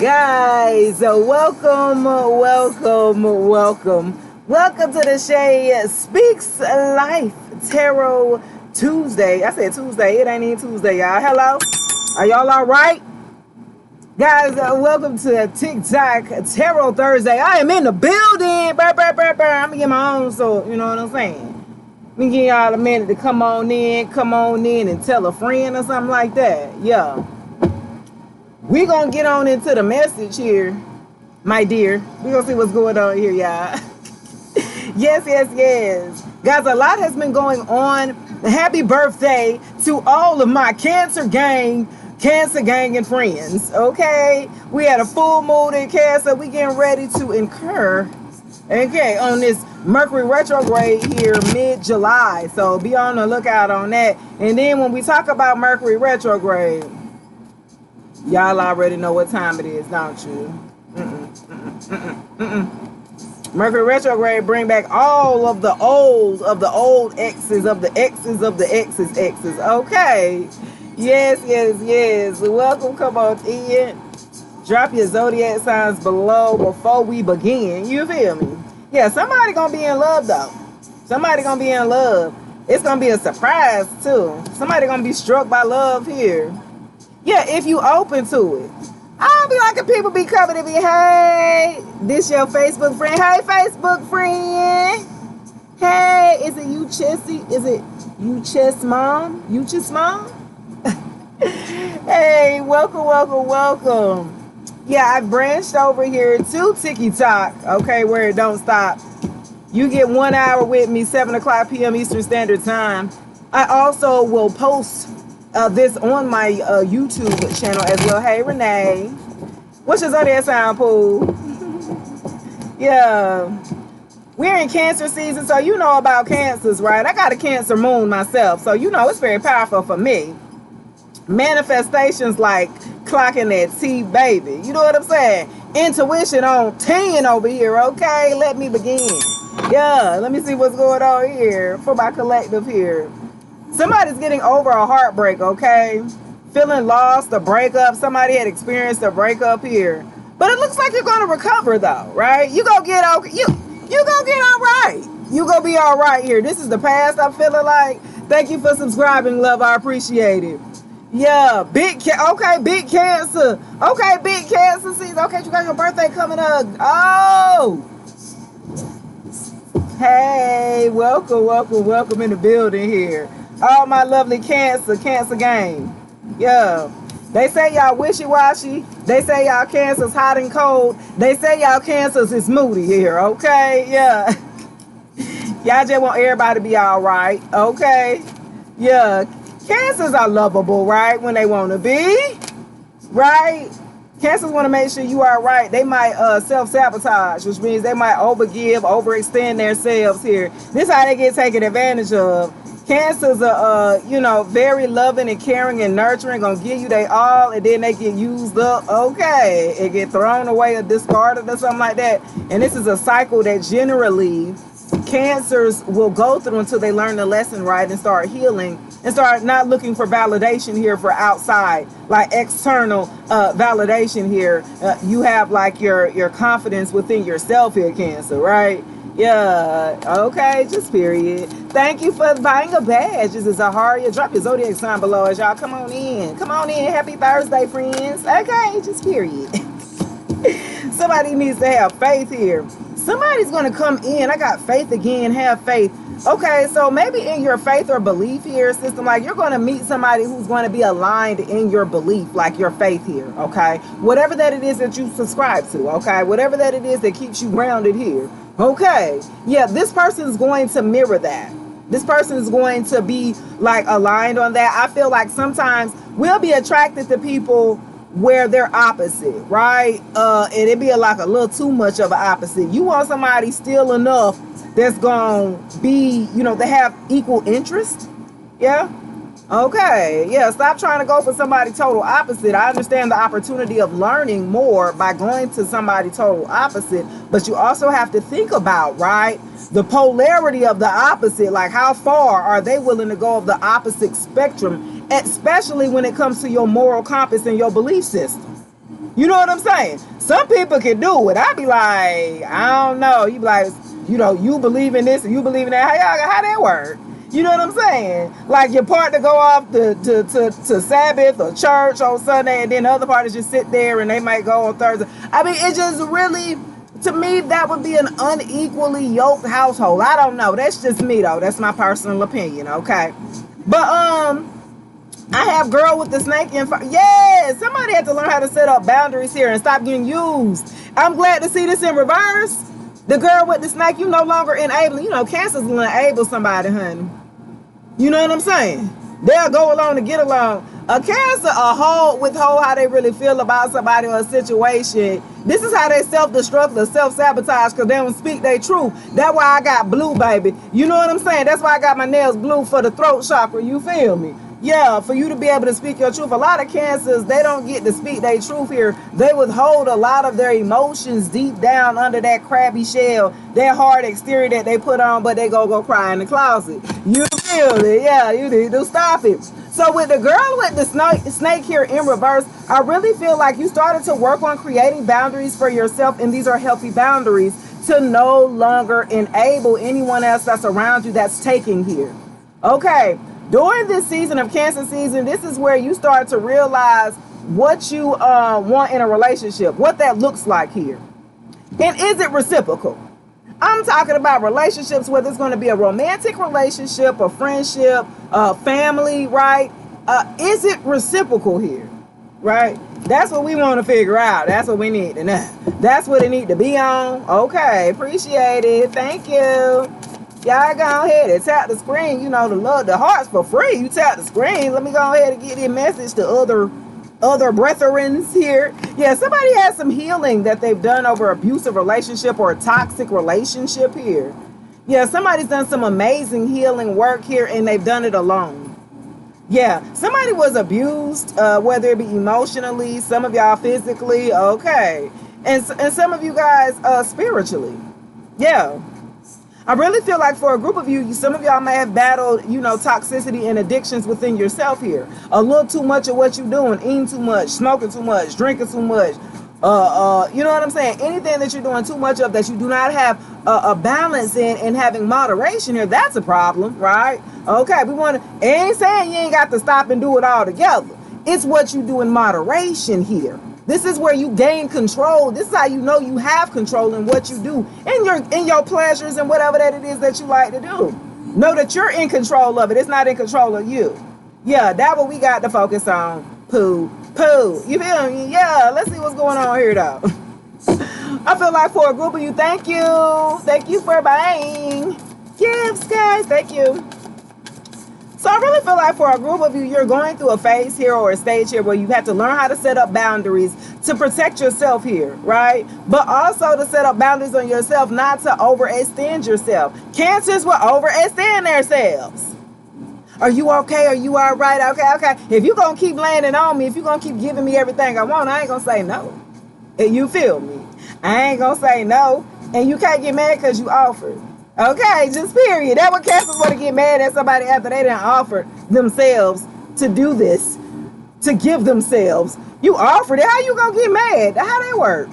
Guys, welcome to the Shay Speaks Life Tarot Tuesday. I said Tuesday, it ain't even Tuesday, y'all. Hello? Are y'all all right? Guys, welcome to TikTok Tarot Thursday. I am in the building. I'm gonna get my own, so you know what I'm saying. Let me give y'all a minute to come on in and tell a friend or something like that. Yeah. We gonna get on into the message here, my dear. We gonna see what's going on here, y'all. Yes. Guys, a lot has been going on. Happy birthday to all of my Cancer gang and friends, okay? We had a full moon in Cancer. We getting ready to incur, okay, on this Mercury retrograde here mid-July. So be on the lookout on that. And then when we talk about Mercury retrograde, y'all already know what time it is, don't you? Mercury retrograde bring back all of the old exes of the exes of the exes. Okay. Yes. Welcome. Come on in. Drop your zodiac signs below before we begin. You feel me? Yeah, somebody gonna be in love though. Somebody gonna be in love. It's gonna be a surprise too. Somebody gonna be struck by love here. Yeah, if you open to it. I'll be liking people be coming to me, hey, this your Facebook friend. Hey, Facebook friend. Hey, is it you, Chessy? Is it you, Chess Mom? You, Chess Mom? Hey, welcome. Yeah, I branched over here to TikTok, okay, where it don't stop. You get 1 hour with me, 7 o'clock p.m. Eastern Standard Time. I also will post this on my YouTube channel as well. Hey, Renee. What's your zodiac sign, Pooh? Yeah. We're in Cancer season, so you know about Cancers, right? I got a Cancer moon myself, so you know it's very powerful for me. Manifestations like clocking that T, baby. You know what I'm saying? Intuition on 10 over here, okay? Let me begin. Yeah, let me see what's going on here for my collective here. Somebody's getting over a heartbreak, okay? Feeling lost, a breakup. Somebody had experienced a breakup here. But it looks like you're going to recover, though, right? You gonna get okay. You gonna get all right. You gonna be all right here. This is the past, I'm feeling like. Thank you for subscribing, love. I appreciate it. Yeah, big Cancer. Okay, big Cancer season. Okay, you got your birthday coming up. Oh! Hey, welcome in the building here. All my lovely Cancer gang. Yeah. They say y'all wishy-washy. They say y'all Cancers hot and cold. They say y'all Cancers is moody here, okay? Yeah. Y'all just want everybody to be all right, okay? Yeah. Cancers are lovable, right? When they want to be, right? Cancers want to make sure you are right. They might self-sabotage, which means they might overgive, overextend themselves here. This is how they get taken advantage of. Cancers are, very loving and caring and nurturing, gonna give you they all, and then they get used up. Okay, it get thrown away or discarded or something like that. And this is a cycle that generally Cancers will go through until they learn the lesson right and start healing and start not looking for validation here for outside, like external validation here. You have like your confidence within yourself here, Cancer, right? Yeah, okay, just period. Thank you for buying a badge. This is Zaharia. Drop your zodiac sign below as y'all come on in. Happy Thursday, friends. Okay, just period. Somebody needs to have faith here. Somebody's going to come in. I got faith again. Have faith. Okay, so maybe in your faith or belief here system, like you're going to meet somebody who's going to be aligned in your belief, like your faith here, okay? Whatever that it is that you subscribe to, okay? Whatever that it is that keeps you grounded here, okay? Yeah, this person is going to mirror that. This person is going to be like aligned on that. I feel like sometimes we'll be attracted to people where they're opposite, right? And it'd be like a little too much of an opposite. You want somebody still enough that's gonna be, they have equal interest. Yeah. Okay. Yeah. Stop trying to go for somebody total opposite. I understand the opportunity of learning more by going to somebody total opposite, but you also have to think about, right, the polarity of the opposite. Like how far are they willing to go of the opposite spectrum, especially when it comes to your moral compass and your belief system. You know what I'm saying? Some people can do it. I be like, I don't know. You be like, you believe in this and you believe in that. How that work? You know what I'm saying? Like your partner go off to Sabbath or church on Sunday, and then the other parties just sit there and they might go on Thursday. I mean, it just really, to me, that would be an unequally yoked household. I don't know. That's just me though. That's my personal opinion. Okay, but I have girl with the snake in fire. Yeah, somebody had to learn how to set up boundaries here and stop getting used. I'm glad to see this in reverse. The girl with the snake, you no longer enabling. You know, Cancer's will enable somebody, honey. You know what I'm saying? They'll go along to get along. A Cancer, withhold how they really feel about somebody or a situation. This is how they self-destruct or self-sabotage, because they don't speak their truth. That's why I got blue, baby. You know what I'm saying? That's why I got my nails blue for the throat chakra. You feel me? Yeah, for you to be able to speak your truth. A lot of Cancers, they don't get to speak their truth here. They withhold a lot of their emotions deep down under that crabby shell, that hard exterior that they put on, but they go cry in the closet. You feel it? Yeah, you need to stop it. So with the girl with the snake here in reverse, I really feel like you started to work on creating boundaries for yourself, and these are healthy boundaries to no longer enable anyone else that's around you that's taking here. Okay. During this season of Cancer season, this is where you start to realize what you want in a relationship, what that looks like here. And is it reciprocal? I'm talking about relationships, whether it's going to be a romantic relationship, a friendship, a family, right? Is it reciprocal here, right? That's what we want to figure out. That's what we need to know. That's what it need to be on. Okay, appreciate it. Thank you. Y'all go ahead and tap the screen. You know, the hearts for free. You tap the screen. Let me go ahead and get this message to other brethrens here. Yeah, somebody has some healing that they've done over abusive relationship or a toxic relationship here. Yeah, somebody's done some amazing healing work here, and they've done it alone. Yeah, somebody was abused, whether it be emotionally, some of y'all physically, okay, and some of you guys spiritually. Yeah. I really feel like for a group of you, some of y'all may have battled, toxicity and addictions within yourself here. A little too much of what you're doing, eating too much, smoking too much, drinking too much. You know what I'm saying? Anything that you're doing too much of that you do not have a balance in and having moderation here, that's a problem, right? Okay, ain't saying you ain't got to stop and do it all together. It's what you do in moderation here. This is where you gain control. This is how you know you have control in what you do, in your pleasures and whatever that it is that you like to do. Know that you're in control of it. It's not in control of you. Yeah, that's what we got to focus on. Poo. You feel me? Yeah, let's see what's going on here though. I feel like for a group of you, thank you. Thank you for buying gifts, guys. Thank you. So I really feel like for a group of you, you're going through a phase here or a stage here where you have to learn how to set up boundaries to protect yourself here, right? But also to set up boundaries on yourself, not to overextend yourself. Cancers will overextend themselves. Are you okay? Are you all right? Okay. If you're going to keep landing on me, if you're going to keep giving me everything I want, I ain't going to say no. You feel me? I ain't going to say no. And you can't get mad because you offered. Okay, just period. That's what Cancers want to get mad at somebody after they didn't offer themselves to do this, to give themselves. You offered it. How you gonna get mad? How that work?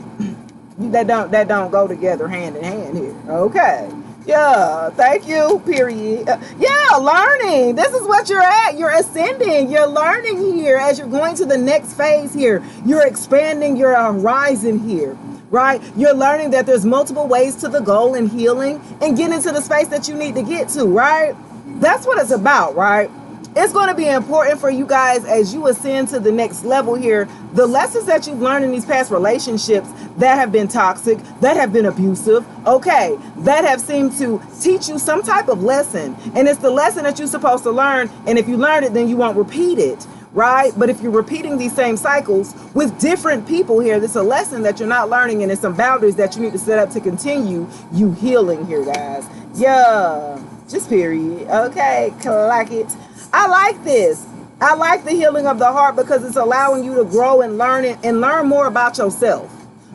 That don't go together hand in hand here. Okay. Yeah, thank you, period. Yeah, learning. This is what you're at. You're ascending. You're learning here as you're going to the next phase here. You're expanding your horizon here. Right? You're learning that there's multiple ways to the goal and healing and getting to the space that you need to get to, right? That's what it's about, right? It's going to be important for you guys as you ascend to the next level here. The lessons that you've learned in these past relationships that have been toxic, that have been abusive, okay, that have seemed to teach you some type of lesson. And it's the lesson that you're supposed to learn. And if you learn it, then you won't repeat it. Right? But if you're repeating these same cycles with different people here, there's a lesson that you're not learning, and it's some boundaries that you need to set up to continue you healing here, guys. Yeah, just period. Okay, like it. I like this. I like the healing of the heart because it's allowing you to grow and learn it and learn more about yourself.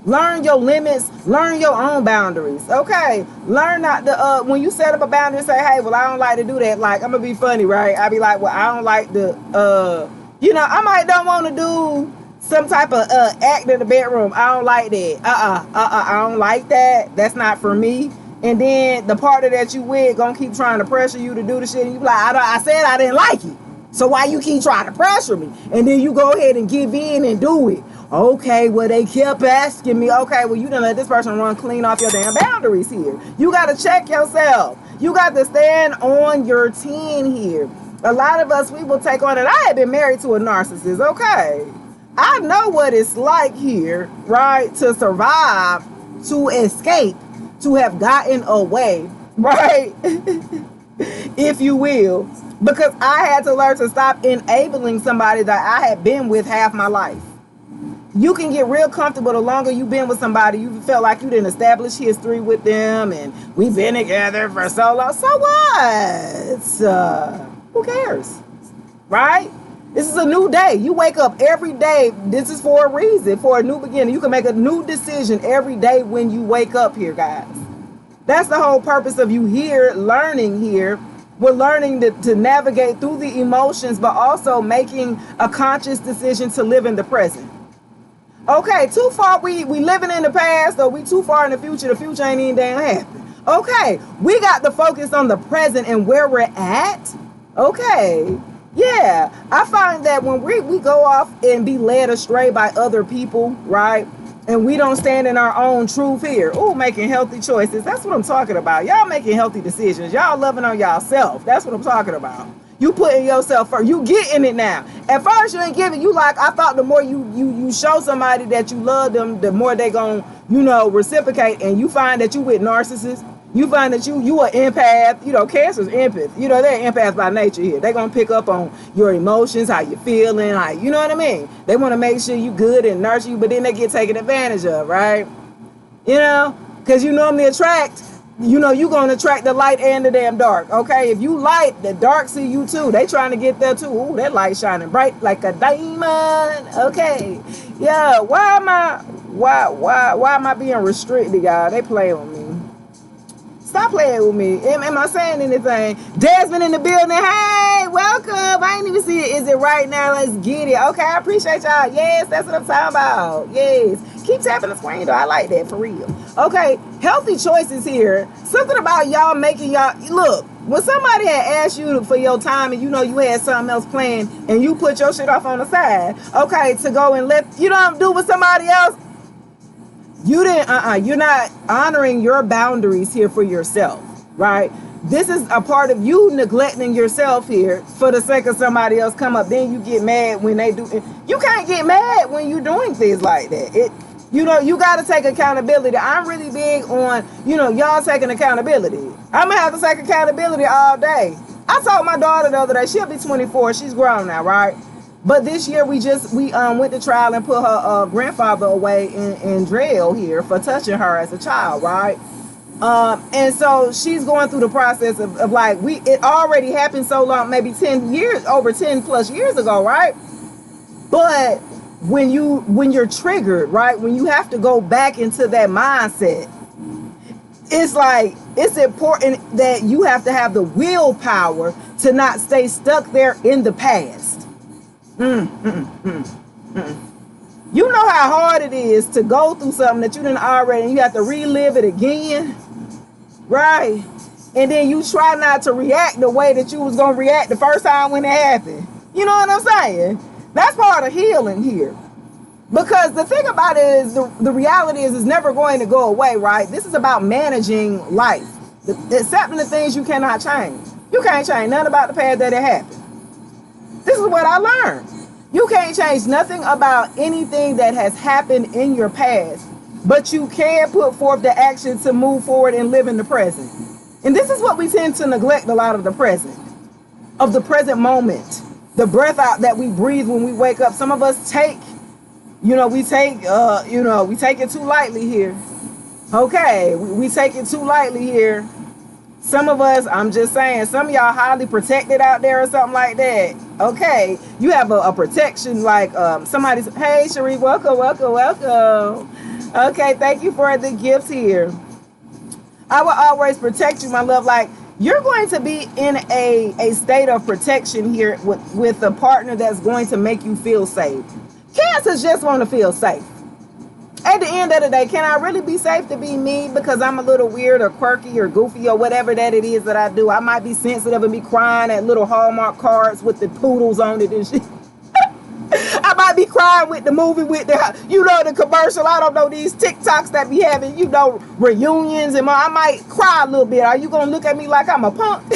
Learn your limits, learn your own boundaries. Okay, learn not to when you set up a boundary and say, hey, well, I don't like to do that. Like, I'm gonna be funny, right? I'll be like, well, I don't like the I might don't want to do some type of act in the bedroom. I don't like that. I don't like that. That's not for me. And then the partner that you with gonna keep trying to pressure you to do the shit, and you be like, I said I didn't like it. So why you keep trying to pressure me? And then you go ahead and give in and do it. Okay, well, they kept asking me. Okay, well, you done let this person run clean off your damn boundaries here. You got to check yourself. You got to stand on your 10 here. A lot of us, we will take on it. I had been married to a narcissist. Okay, I know what it's like here, right? To survive, to escape, to have gotten away, right? If you will. Because I had to learn to stop enabling somebody that I had been with half my life. You can get real comfortable the longer you've been with somebody. You felt like you didn't establish history with them, and we've been together for so long. So what? Who cares? Right? This is a new day. You wake up every day. This is for a reason, for a new beginning. You can make a new decision every day when you wake up here, guys. That's the whole purpose of you here, learning here. We're learning to navigate through the emotions, but also making a conscious decision to live in the present. Okay, too far we living in the past, or we too far in the future ain't even damn happen. Okay, we got to focus on the present and where we're at. Okay, yeah, I find that when we go off and be led astray by other people, right? And we don't stand in our own truth here. Ooh, making healthy choices. That's what I'm talking about. Y'all making healthy decisions. Y'all loving on y'allself. That's what I'm talking about. You putting yourself first. You getting it now. At first you ain't giving. You like, I thought the more you show somebody that you love them, the more they gonna, reciprocate. And you find that you with narcissists. You find that you are empath. Cancer's empath. They're empaths by nature here. They're gonna pick up on your emotions, how you feeling, like, you know what I mean? They want to make sure you good and nurture you, but then they get taken advantage of, right? Because you normally attract, you're gonna attract the light and the damn dark. Okay, if you light, the dark see you too. They trying to get there too. Ooh, that light shining bright like a diamond. Okay, yeah. Why am I being restricted, y'all? They play with me. Stop playing with me. Am I saying anything? Desmond in the building. Hey, welcome. I ain't even see it. Is it right now? Let's get it. Okay, I appreciate y'all. Yes, that's what I'm talking about. Yes. Keep tapping the screen, though. I like that, for real. Okay, healthy choices here. Something about y'all making y'all... Look, when somebody had asked you for your time and you had something else planned and you put your shit off on the side, okay, to go and do with somebody else, you didn't, you're not honoring your boundaries here for yourself, right? This is a part of you neglecting yourself here for the sake of somebody else come up. Then you get mad when they do. You can't get mad when you're doing things like that. You got to take accountability. I'm really big on, y'all taking accountability. I'm going to have to take accountability all day. I told my daughter the other day, she'll be 24. She's grown now, right? But this year we went to trial and put her grandfather away in jail here for touching her as a child, right? And so she's going through the process of like, it already happened so long, maybe over 10 plus years ago, right? But when you're triggered, right? When you have to go back into that mindset, it's like, it's important that you have to have the willpower to not stay stuck there in the past. You know how hard it is to go through something that you didn't already, and you have to relive it again, right? And then you try not to react the way that you was going to react the first time when it happened. You know what I'm saying? That's part of healing here. Because the thing about it is, the reality is it's never going to go away, right? This is about managing life. Accepting the things you cannot change. You can't change nothing about the past that it happened. This is what I learned. You can't change nothing about anything that has happened in your past, but you can put forth the action to move forward and live in the present. And this is what we tend to neglect a lot of the present moment, the breath out that we breathe when we wake up. Some of us take it too lightly here. Okay, we take it too lightly here. Some of us, I'm just saying, some of y'all highly protected out there or something like that. Okay, you have a protection like somebody's, hey, Cherie, welcome. Okay, thank you for the gifts here. I will always protect you, my love. Like, you're going to be in a state of protection here with a partner that's going to make you feel safe. Cancers just want to feel safe. At the end of the day, can I really be safe to be me because I'm a little weird or quirky or goofy or whatever that it is that I do? I might be sensitive and be crying at little Hallmark cards with the poodles on it and shit. I might be crying with the movie with the, you know, the commercial. I don't know, these TikToks that be having, you know, reunions and I might cry a little bit. Are you going to look at me like I'm a punk?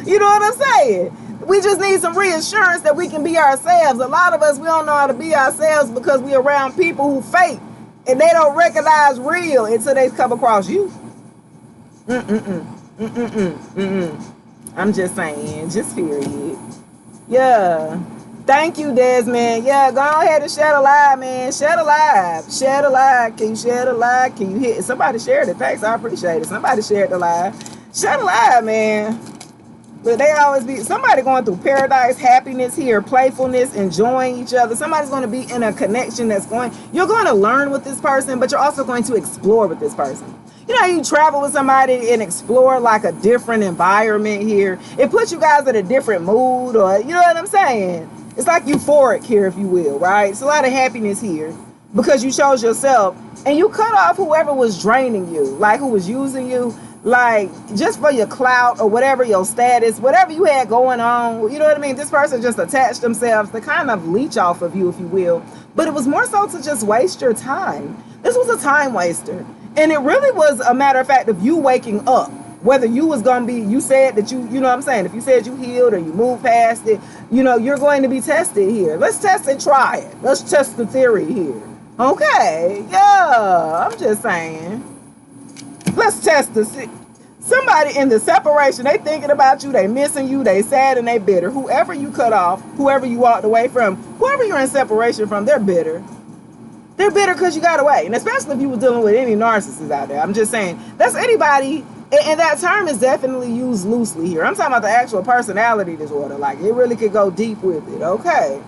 You know what I'm saying? We just need some reassurance that we can be ourselves. A lot of us, we don't know how to be ourselves because we're around people who fake and they don't recognize real until they come across you. I'm just saying, just period. Yeah. Thank you, Desmond. Yeah, go ahead and share the live, man. Share the live. Share the live. Can you share the live? Can you hit? Somebody shared it. Thanks. I appreciate it. Somebody shared the live. Share the live, man. But they always be somebody going through paradise, happiness here, playfulness, enjoying each other. Somebody's going to be in a connection that's going, you're going to learn with this person, but you're also going to explore with this person. You know, you travel with somebody and explore like a different environment here. It puts you guys in a different mood, or you know what I'm saying? It's like euphoric here, if you will, right? It's a lot of happiness here because you chose yourself and you cut off whoever was draining you, like who was using you. Like, just for your clout or whatever, your status, whatever you had going on, you know what I mean? This person just attached themselves to kind of leech off of you, if you will. But it was more so to just waste your time. This was a time waster. And it really was a matter of fact of you waking up. Whether you was going to be, you said that you know what I'm saying? If you said you healed or you moved past it, you know, you're going to be tested here. Let's test and try it. Let's test the theory here. Okay, yeah, I'm just saying. Let's test the somebody in the separation. They thinking about you. They missing you. They sad and they bitter. Whoever you cut off, whoever you walked away from, whoever you're in separation from, they're bitter. They're bitter because you got away. And especially if you were dealing with any narcissists out there. I'm just saying that's anybody. And that term is definitely used loosely here. I'm talking about the actual personality disorder. Like, it really could go deep with it. Okay.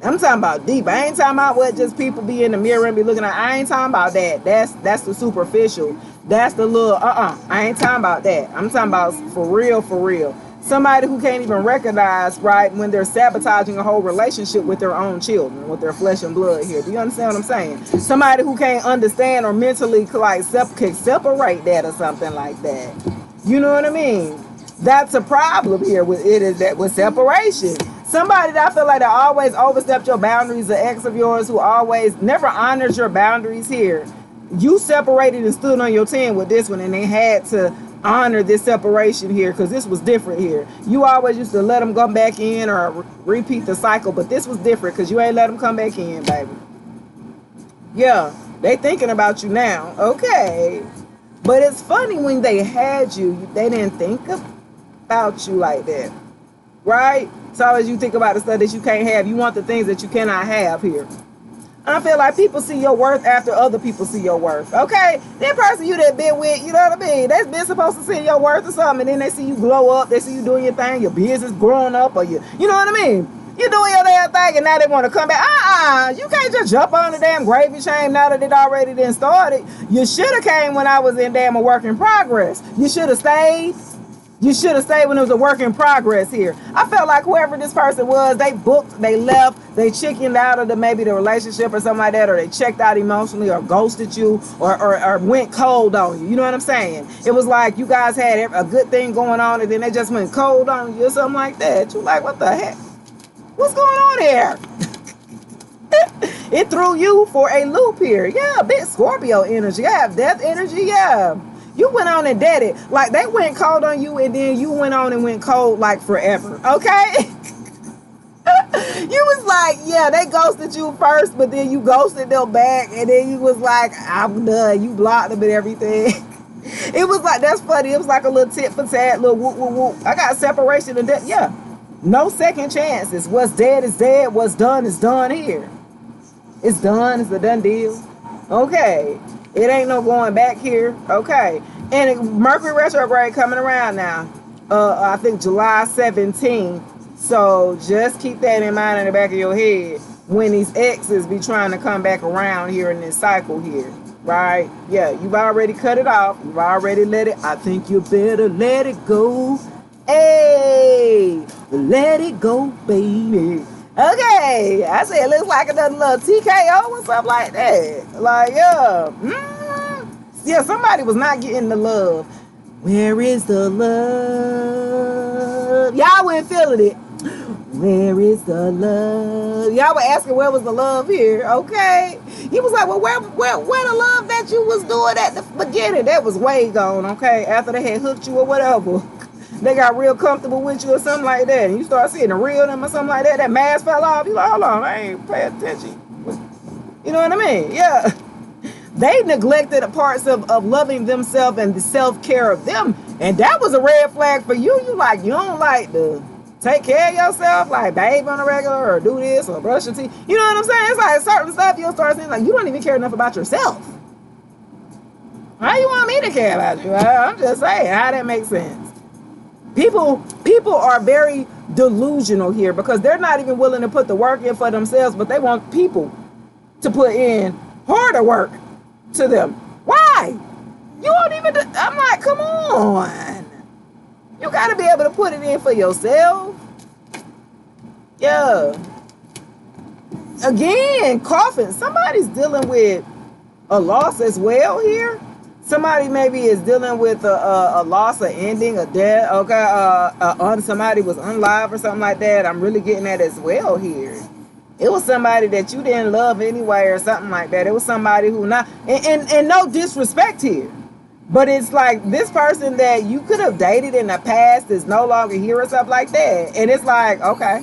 I'm talking about deep. I ain't talking about what just people be in the mirror and be looking at. I ain't talking about that. That's the superficial. That's the little, I ain't talking about that. I'm talking about for real, for real. Somebody who can't even recognize, right, when they're sabotaging a whole relationship with their own children, with their flesh and blood here. Do you understand what I'm saying? Somebody who can't understand or mentally, like, can separate that or something like that. You know what I mean? That's a problem here with it, is that with separation. Somebody that I feel like that always overstepped your boundaries, an ex of yours who always never honored your boundaries here. You separated and stood on your 10 with this one, and they had to honor this separation here because this was different here. You always used to let them come back in or repeat the cycle, but this was different because you ain't let them come back in, baby. Yeah, they thinking about you now. Okay. But it's funny, when they had you, they didn't think about you like that. Right? So as you think about the stuff that you can't have, you want the things that you cannot have here. I feel like people see your worth after other people see your worth. Okay? That person you that been with, you know what I mean? They've been supposed to see your worth or something, and then they see you glow up, they see you doing your thing, your business growing up, or you know what I mean? You're doing your damn thing, and now they want to come back. You can't just jump on the damn gravy train now that it already done started. You should have came when I was in damn a work in progress. You should have stayed. You should have stayed when it was a work in progress here. I felt like whoever this person was, they booked, they left, they chickened out of maybe the relationship or something like that, or they checked out emotionally or ghosted you or went cold on you. You know what I'm saying? It was like you guys had a good thing going on and then they just went cold on you or something like that. You're like, what the heck? What's going on here? It threw you for a loop here. Yeah, big Scorpio energy. I have death energy. Yeah. You went on and did it. Like, they went cold on you, and then you went on and went cold like forever. Okay? You was like, yeah, they ghosted you first, but then you ghosted them back, and then you was like, I'm done. You blocked them and everything. It was like, that's funny. It was like a little tit for tat, little whoop, whoop, whoop. I got separation and death. Yeah. No second chances. What's dead is dead. What's done is done here. It's done. It's a done deal. Okay. It ain't no going back here. Okay. And Mercury retrograde coming around now. I think July 17th. So just keep that in mind in the back of your head when these exes be trying to come back around here in this cycle here. Right? Yeah, you've already cut it off. You've already let it. I think you better let it go. Hey, let it go, baby. Okay, I said it looks like another little TKO or something like that. Like, yeah. Yeah, somebody was not getting the love. Where is the love? Y'all weren't feeling it. Where is the love? Y'all were asking where was the love here, okay? He was like, well, where the love that you was doing at the beginning? That was way gone, okay? After they had hooked you or whatever. They got real comfortable with you or something like that. And you start seeing the real them or something like that. That mask fell off. You like, hold on, I ain't pay attention. You know what I mean? Yeah. They neglected the parts of loving themselves and the self-care of them. And that was a red flag for you. You like, you don't like to take care of yourself, like bathe on a regular or do this or brush your teeth. You know what I'm saying? It's like certain stuff you'll start saying, like, you don't even care enough about yourself. How you want me to care about you? I'm just saying, how that makes sense. People are very delusional here because they're not even willing to put the work in for themselves, but they want people to put in harder work to them. Why? You won't even, I'm like, come on. You got to be able to put it in for yourself. Yeah. Again, coughing. Somebody's dealing with a loss as well here. Somebody maybe is dealing with a loss, a ending, a death. Okay, somebody was unalive or something like that. I'm really getting that as well here. It was somebody that you didn't love anyway or something like that. It was somebody who not, and no disrespect here. But it's like this person that you could have dated in the past is no longer here or something like that. And it's like, okay,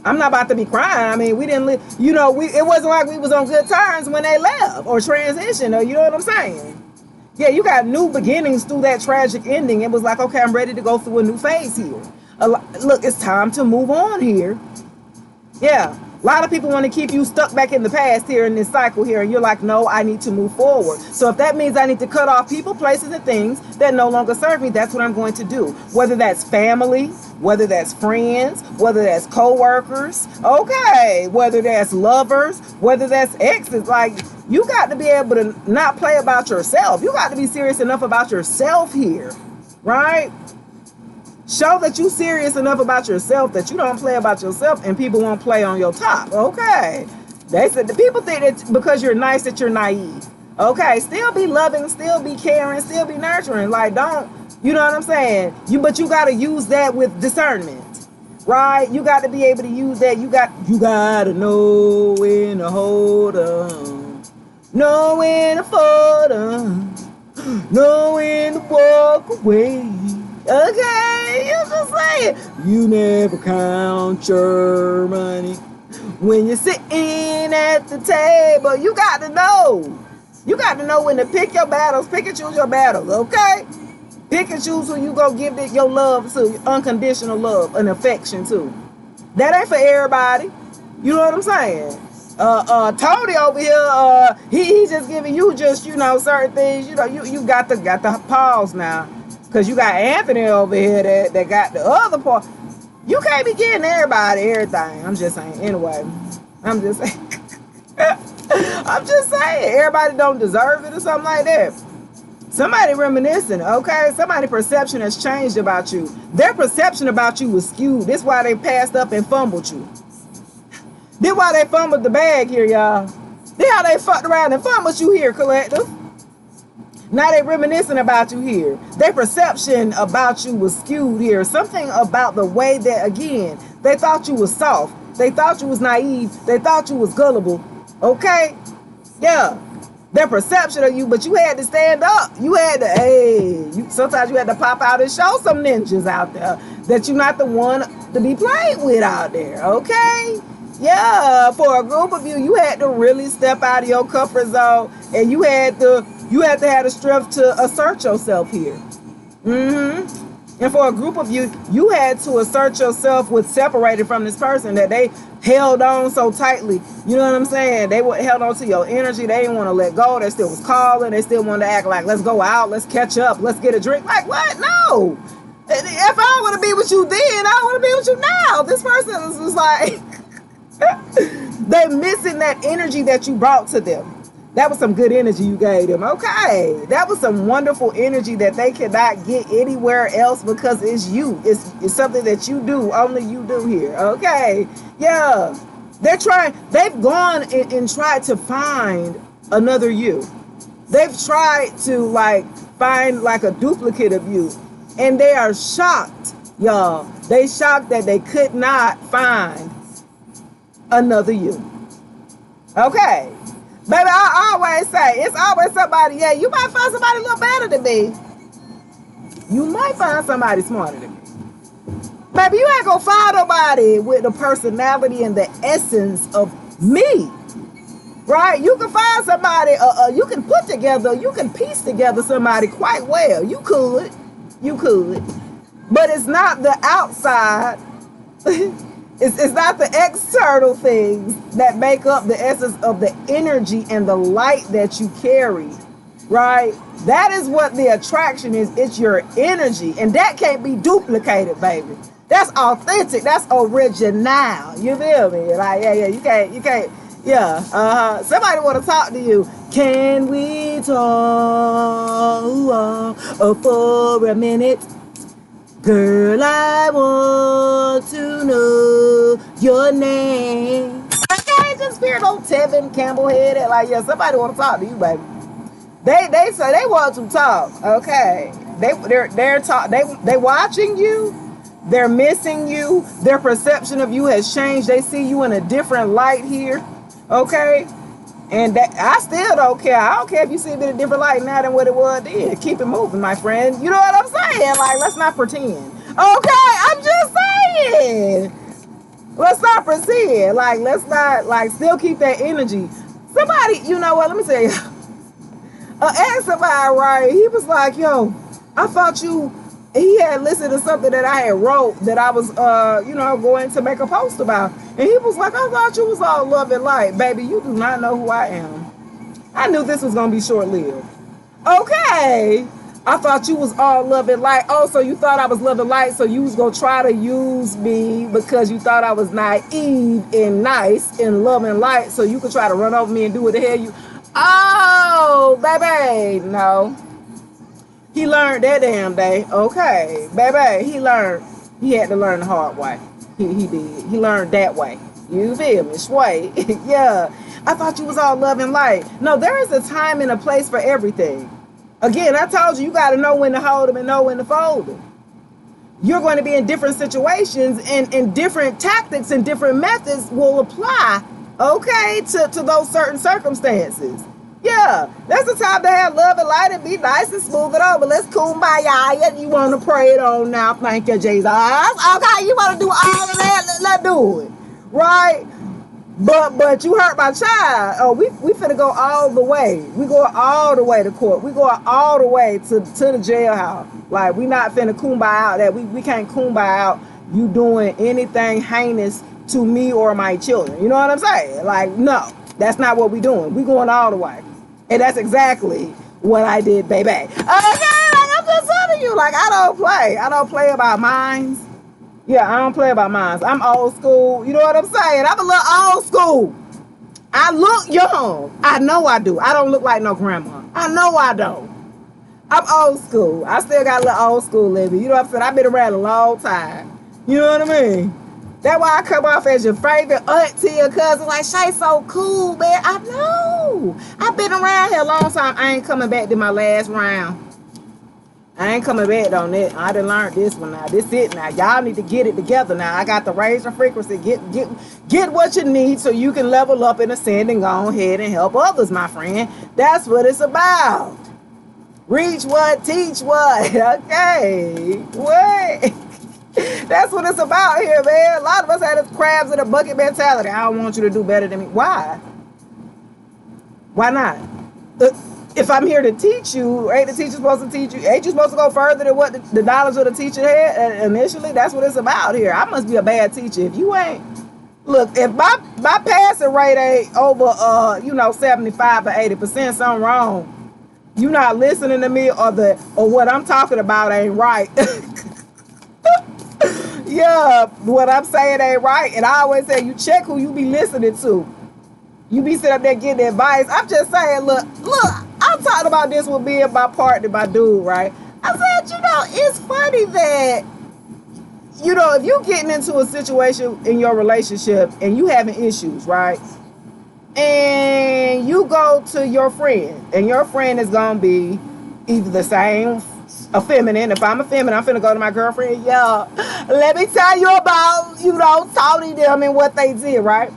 I'm not about to be crying. I mean, we didn't live, you know, it wasn't like we was on good terms when they left or transitioned, or you know what I'm saying? Yeah, you got new beginnings through that tragic ending. It was like, okay, I'm ready to go through a new phase here. Look, it's time to move on here. Yeah. A lot of people want to keep you stuck back in the past here in this cycle here. And you're like, no, I need to move forward. So if that means I need to cut off people, places, and things that no longer serve me, that's what I'm going to do. Whether that's family, whether that's friends, whether that's co-workers, okay, whether that's lovers, whether that's exes, like, you got to be able to not play about yourself. You got to be serious enough about yourself here, right? Show that you're serious enough about yourself that you don't play about yourself and people won't play on your top. Okay. They said the people think that because you're nice that you're naive. Okay. Still be loving, still be caring, still be nurturing. Like, don't, you know what I'm saying? But you got to use that with discernment, right? You got to be able to use that. You got to know when to hold on. Know when to fold on, know when to walk away. Okay, you just say it. You never count your money when you're sitting at the table. You got to know. You got to know when to pick your battles. Pick and choose your battles, okay? Pick and choose who you go give your love to, unconditional love and affection to. That ain't for everybody. You know what I'm saying? Tony over here, he just giving you just, you know, certain things, you know, you got the pause now, because you got Anthony over here that got the other part. You can't be getting everybody everything. I'm just saying. Anyway, I'm just saying. I'm just saying, everybody don't deserve it or something like that. Somebody reminiscing, okay? Somebody's perception has changed about you. Their perception about you was skewed. This is why they passed up and fumbled you. This why they fumbled the bag here, y'all. This how they fucked around and fumbled you here, collective. Now they reminiscing about you here. Their perception about you was skewed here. Something about the way that, again, they thought you was soft. They thought you was naive. They thought you was gullible. Okay? Yeah. Their perception of you, but you had to stand up. You had to, sometimes you had to pop out and show some ninjas out there that you're not the one to be played with out there. Okay? Yeah, for a group of you, you had to really step out of your comfort zone, and you had to have the strength to assert yourself here. And for a group of you, you had to assert yourself with separated from this person that they held on so tightly. You know what I'm saying? They held on to your energy. They didn't want to let go. They still was calling. They still wanted to act like, let's go out, let's catch up, let's get a drink. Like, what? No. If I want to be with you then, I want to be with you now. This person was like... They're missing that energy that you brought to them. That was some good energy you gave them. Okay. That was some wonderful energy that they cannot get anywhere else because it's you. It's something that you do. Only you do here. Okay. Yeah. They've gone and tried to find another you. They've tried to like find like a duplicate of you. And they are shocked, y'all. They shocked that they could not find another you. Okay. Baby, I always say, it's always somebody, yeah, you might find somebody a little better than me. You might find somebody smarter than me. Baby, you ain't gonna find nobody with the personality and the essence of me. Right? You can find somebody, you can put together, you can piece together somebody quite well. You could. You could. But it's not the outside. It's not the external things that make up the essence of the energy and the light that you carry, right? That is what the attraction is. It's your energy, and that can't be duplicated, baby. That's authentic. That's original. You feel me? Like, yeah, you can't. Yeah, somebody want to talk to you. Can we talk for a minute? Girl, I want to know your name. Okay, just fear no Tevin Campbell headed. Like, yeah, somebody want to talk to you, baby. They say they want to talk. Okay, they watching you. They're missing you. Their perception of you has changed. They see you in a different light here. Okay, and that I still don't care. I don't care if you see me in a different light now than what it was then. Keep it moving, my friend. You know what I'm saying? Like, let's not pretend. Okay, I'm just saying. Let's not pretend. Like, let's not, like, still keep that energy. Somebody, you know what? Let me tell you. Asked somebody, right? He was like, yo, I thought you. He had listened to something that I had wrote that I was, going to make a post about. And he was like, I thought you was all love and light. Baby, you do not know who I am. I knew this was going to be short-lived. Okay. I thought you was all love and light. Oh, so you thought I was love and light, so you was going to try to use me because you thought I was naive and nice and love and light, so you could try to run over me and do what the hell you... Oh, baby, no. He learned that damn day. Okay, baby, he learned. He had to learn the hard way. He did. He learned that way. You feel me? Sway. Yeah. I thought you was all love and light. No, there is a time and a place for everything. Again, I told you, you got to know when to hold them and know when to fold them. You're going to be in different situations, and different tactics and different methods will apply, okay, to those certain circumstances. Yeah, that's the time to have love and light and be nice and smooth it over. Let's kumbaya. You want to pray it on now. Thank you, Jesus. Okay, you want to do all of that? Let's do it. Right? But you hurt my child. Oh, we finna go all the way. We go all the way to court. We go all the way to the jailhouse. Like, we not finna kumbaya out that. We can't kumbaya out you doing anything heinous to me or my children. You know what I'm saying? Like, no, that's not what we doing. We going all the way. And that's exactly what I did, baby. Okay, like, I'm just telling you, like, I don't play. I don't play about minds. Yeah, I don't play about minds. I'm old school. You know what I'm saying? I'm a little old school. I look young. I know I do. I don't look like no grandma. I know I don't. I'm old school. I still got a little old school living. You know what I'm saying? I've been around a long time. You know what I mean? That's why I come off as your favorite auntie or cousin. Like, Shay's so cool, man. I know. I've been around here a long time. I ain't coming back to my last round. I ain't coming back on it. I done learned this one now. This it now. Y'all need to get it together now. I got to raise the frequency. Get what you need so you can level up and ascend and go ahead and help others, my friend. That's what it's about. Reach what, teach what. Okay. What? That's what it's about here, man. A lot of us had this crabs in a bucket mentality. I don't want you to do better than me. Why? Why not? If I'm here to teach you, ain't the teacher supposed to teach you? Ain't you supposed to go further than what the knowledge of the teacher had initially? That's what it's about here. I must be a bad teacher if you ain't. Look, if my passing rate ain't over 75 or 80%, something wrong. You not listening to me, or what I'm talking about ain't right. Yeah, what I'm saying ain't right. And I always say, you check who you be listening to. You be sitting up there getting advice. I'm just saying, look, I'm talking about this with me and my partner, my dude, right? I said, it's funny that, if you're getting into a situation in your relationship and you having issues, right? And you go to your friend, and your friend is going to be either the same, a feminine. If I'm a feminine, I'm finna go to my girlfriend. Yeah, let me tell you about, Tony them and what they did, right?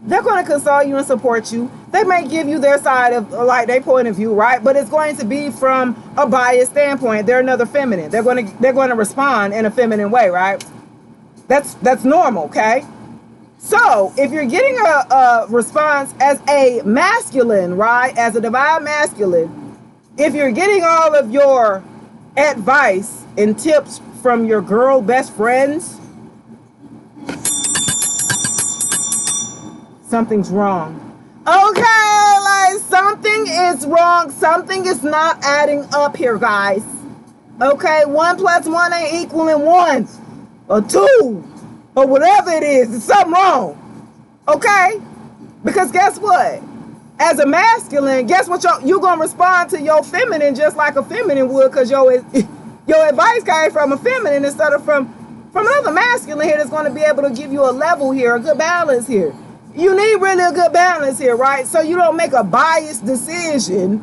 They're going to console you and support you. They may give you their side of, like, their point of view, right? But it's going to be from a biased standpoint. They're another feminine. They're going to respond in a feminine way, right? That's normal, okay? So if you're getting a response as a masculine, right? As a divine masculine, if you're getting all of your advice and tips from your girl best friends, something's wrong. Okay, like something is wrong. Something is not adding up here, guys. Okay, 1 + 1 ain't equaling 1 or 2 or whatever it is. There's something wrong. Okay? Because guess what? As a masculine, guess what? You're going to respond to your feminine just like a feminine would, because your advice came from a feminine instead of from another masculine here that's going to be able to give you a level here, a good balance here. You need really a good balance here, right? So you don't make a biased decision,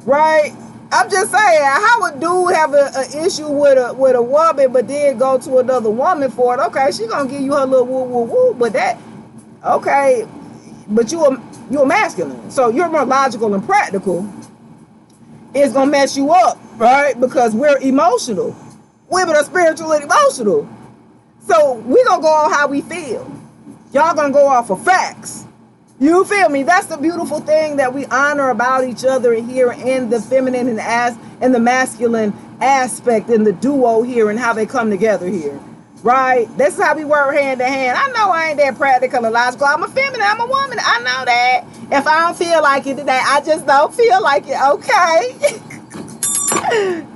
right? I'm just saying, how would dude have an issue with a woman, but then go to another woman for it? Okay, she gonna give you her little woo woo woo, but that, okay, but you're masculine, so you're more logical and practical. It's gonna mess you up, right? Because we're emotional. Women are spiritual and emotional, so we gonna go on how we feel. Y'all gonna go off of facts. You feel me? That's the beautiful thing that we honor about each other here in the feminine and the masculine aspect in the duo here and how they come together here, right? This is how we work hand to hand. I know I ain't that practical and logical. I'm a feminine. I'm a woman. I know that. If I don't feel like it today, I just don't feel like it. Okay.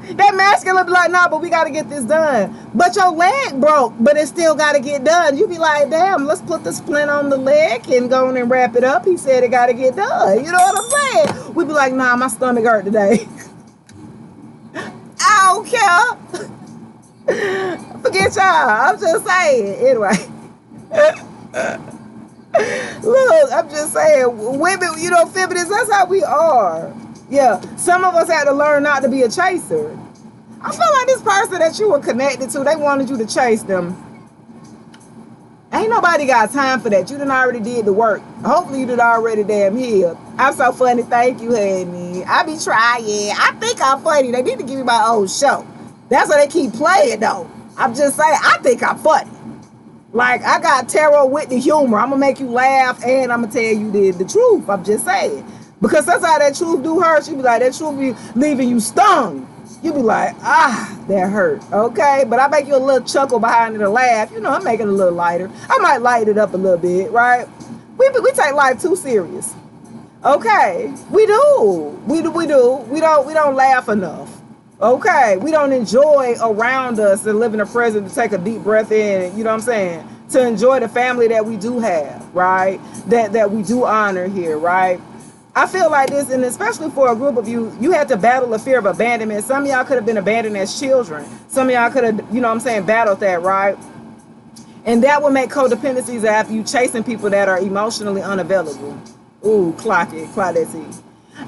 That masculine be like, nah, but we got to get this done. But your leg broke, but it still got to get done. You be like, damn, let's put the splint on the leg and go on and wrap it up. He said it got to get done. You know what I'm saying? We be like, nah, my stomach hurt today. I don't care. Forget y'all. I'm just saying. Anyway. Look, I'm just saying, women, feminists, that's how we are. Yeah, some of us had to learn not to be a chaser. I feel like this person that you were connected to, they wanted you to chase them. Ain't nobody got time for that. You done already did the work. Hopefully you done already damn healed. I'm so funny. Thank you, honey. I be trying. I think I'm funny. They need to give me my own show. That's why they keep playing, though. I'm just saying, I think I'm funny. Like, I got tarot with the humor. I'm going to make you laugh and I'm going to tell you the truth. I'm just saying. Because sometimes that truth do hurt. You be like, that truth be leaving you stung. You be like, that hurt. Okay? But I make you a little chuckle behind it, a laugh. I'm making it a little lighter. I might light it up a little bit, right? We take life too serious. Okay? We do. We do. We don't laugh enough. Okay? We don't enjoy around us and live in the present to take a deep breath in, you know what I'm saying? To enjoy the family that we do have, right? That we do honor here, right? I feel like this, and especially for a group of you had to battle a fear of abandonment. Some of y'all could have been abandoned as children. Some of y'all could have, battled that, right? And that will make codependencies after you chasing people that are emotionally unavailable. Ooh, clock that T.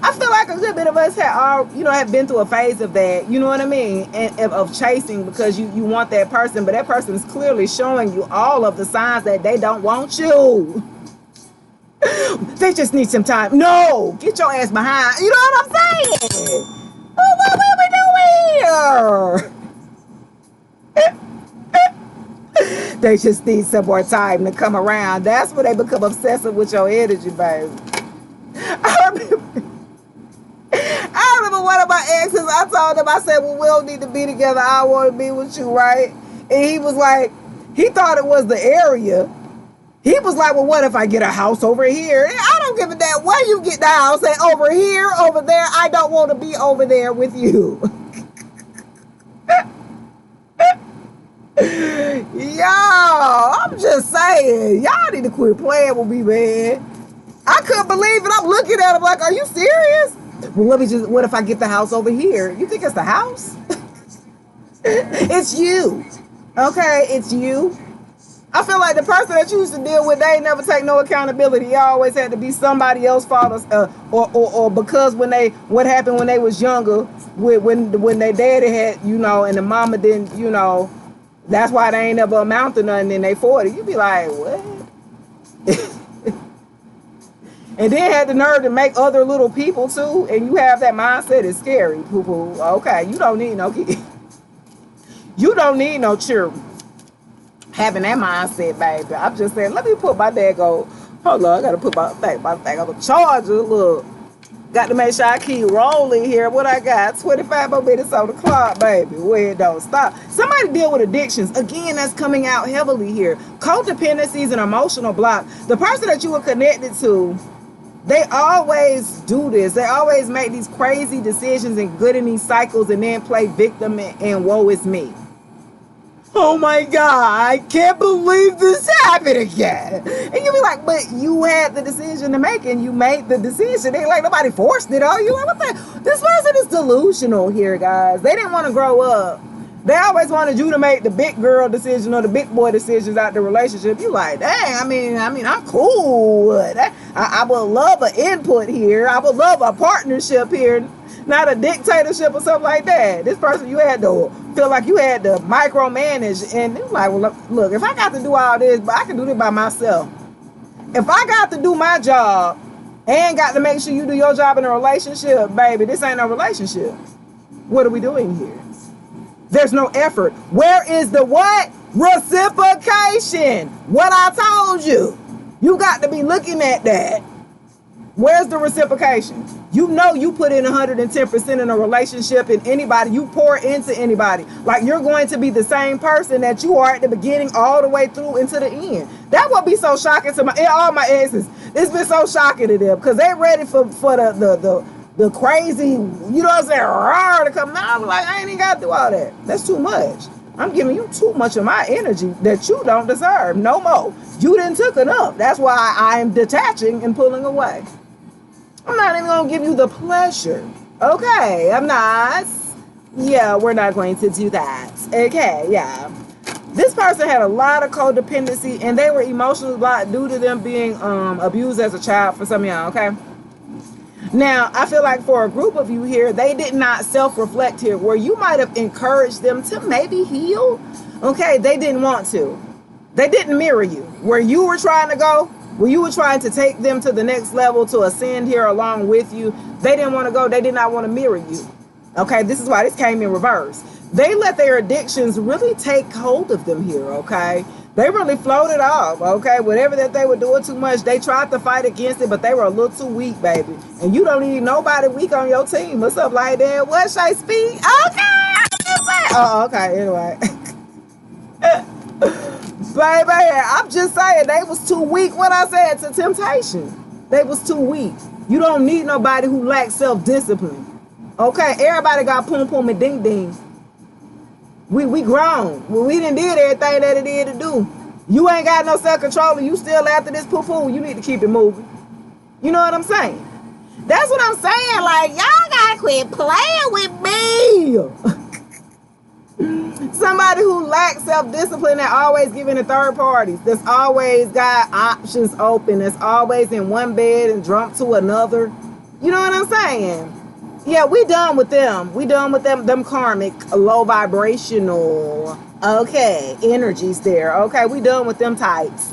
I feel like a good bit of us have been through a phase of that, you know what I mean? And of chasing because you want that person, but that person is clearly showing you all of the signs that they don't want you. They just need some time. No, get your ass behind. You know what I'm saying? What we doing here? They just need some more time to come around. That's when they become obsessive with your energy, baby. I remember one of my exes, I told him, I said, well, we don't need to be together. I want to be with you, right? And he was like, he thought it was the area. He was like, well, what if I get a house over here? I don't give a damn where you get the house. Say, over here, over there. I don't want to be over there with you. Y'all, I'm just saying. Y'all need to quit playing with me, man. I couldn't believe it. I'm looking at him like, are you serious? Well, what if I get the house over here? You think it's the house? It's you. Okay, it's you. I feel like the person that you used to deal with, they ain't never take no accountability. It always had to be somebody else's fault, or because what happened when they was younger, when their daddy had, and the mama didn't, that's why they ain't never amount to nothing in they 40. You be like, what? And then had the nerve to make other little people too, and you have that mindset. It's scary. Poo-poo. Okay, you don't need no kid. You don't need no children. Having that mindset, baby. I'm just saying, let me put my hold on, I gotta put my thing on the charger. Look, got to make sure I keep rolling here. What I got? 25 more minutes on the clock, baby. Where it don't stop. Somebody deal with addictions. Again, that's coming out heavily here. Codependency is an emotional block. The person that you were connected to, they always do this. They always make these crazy decisions and get in these cycles and then play victim and woe is me. Oh my God, I can't believe this happened again. And you be like, but you had the decision to make and you made the decision. Ain't like nobody forced it on you. Like, what the? This person is delusional here, guys. They didn't want to grow up. They always wanted you to make the big girl decision or the big boy decisions out the relationship. You like, dang, I mean, I'm cool. I would love an input here. I would love a partnership here. Not a dictatorship or something like that. This person, you had to feel like you had to micromanage. And it was like, well, look, if I got to do all this, but I can do this by myself. If I got to do my job and got to make sure you do your job in a relationship, baby, this ain't no relationship. What are we doing here? There's no effort. Where is the what? Reciprocation. What I told you. You got to be looking at that. Where's the reciprocation? You know you put in 110% in a relationship, and anybody, you pour into anybody. Like you're going to be the same person that you are at the beginning all the way through into the end. That would be so shocking to all my exes. It's been so shocking to them because they're ready for the crazy, you know what I'm saying, roar to come. Now I'm like, I ain't even got to do all that. That's too much. I'm giving you too much of my energy that you don't deserve. No more. You didn't took enough. That's why I am detaching and pulling away. I'm not even going to give you the pleasure. Okay, I'm not. Yeah, we're not going to do that. Okay, yeah. This person had a lot of codependency and they were emotionally blocked due to them being abused as a child for some of y'all, okay? Now, I feel like for a group of you here, they did not self-reflect here, where you might have encouraged them to maybe heal. Okay, they didn't want to. They didn't mirror you. Where you were trying to go, where you were trying to take them to the next level, to ascend here along with you, they didn't want to go. They did not want to mirror you. Okay, this is why this came in reverse. They let their addictions really take hold of them here, okay? They really floated off, okay? Whatever that they were doing too much, they tried to fight against it, but they were a little too weak, baby. And you don't need nobody weak on your team. What's up like that? What, Shay Speaks? Okay! Oh, okay, anyway. Baby, I'm just saying, they was too weak. What I said to temptation. They was too weak. You don't need nobody who lacks self-discipline. Okay, everybody got pum pum and ding ding. We grown. Well, we done did everything that it did to do. You ain't got no self-control and you still after this poo-poo. You need to keep it moving. You know what I'm saying? That's what I'm saying. Like, y'all gotta quit playing with me. Somebody who lacks self-discipline and always giving to third parties. That's always got options open. That's always in one bed and drunk to another. You know what I'm saying? Yeah, we done with them. We done with them karmic, low vibrational, okay, energies there. Okay, we done with them types.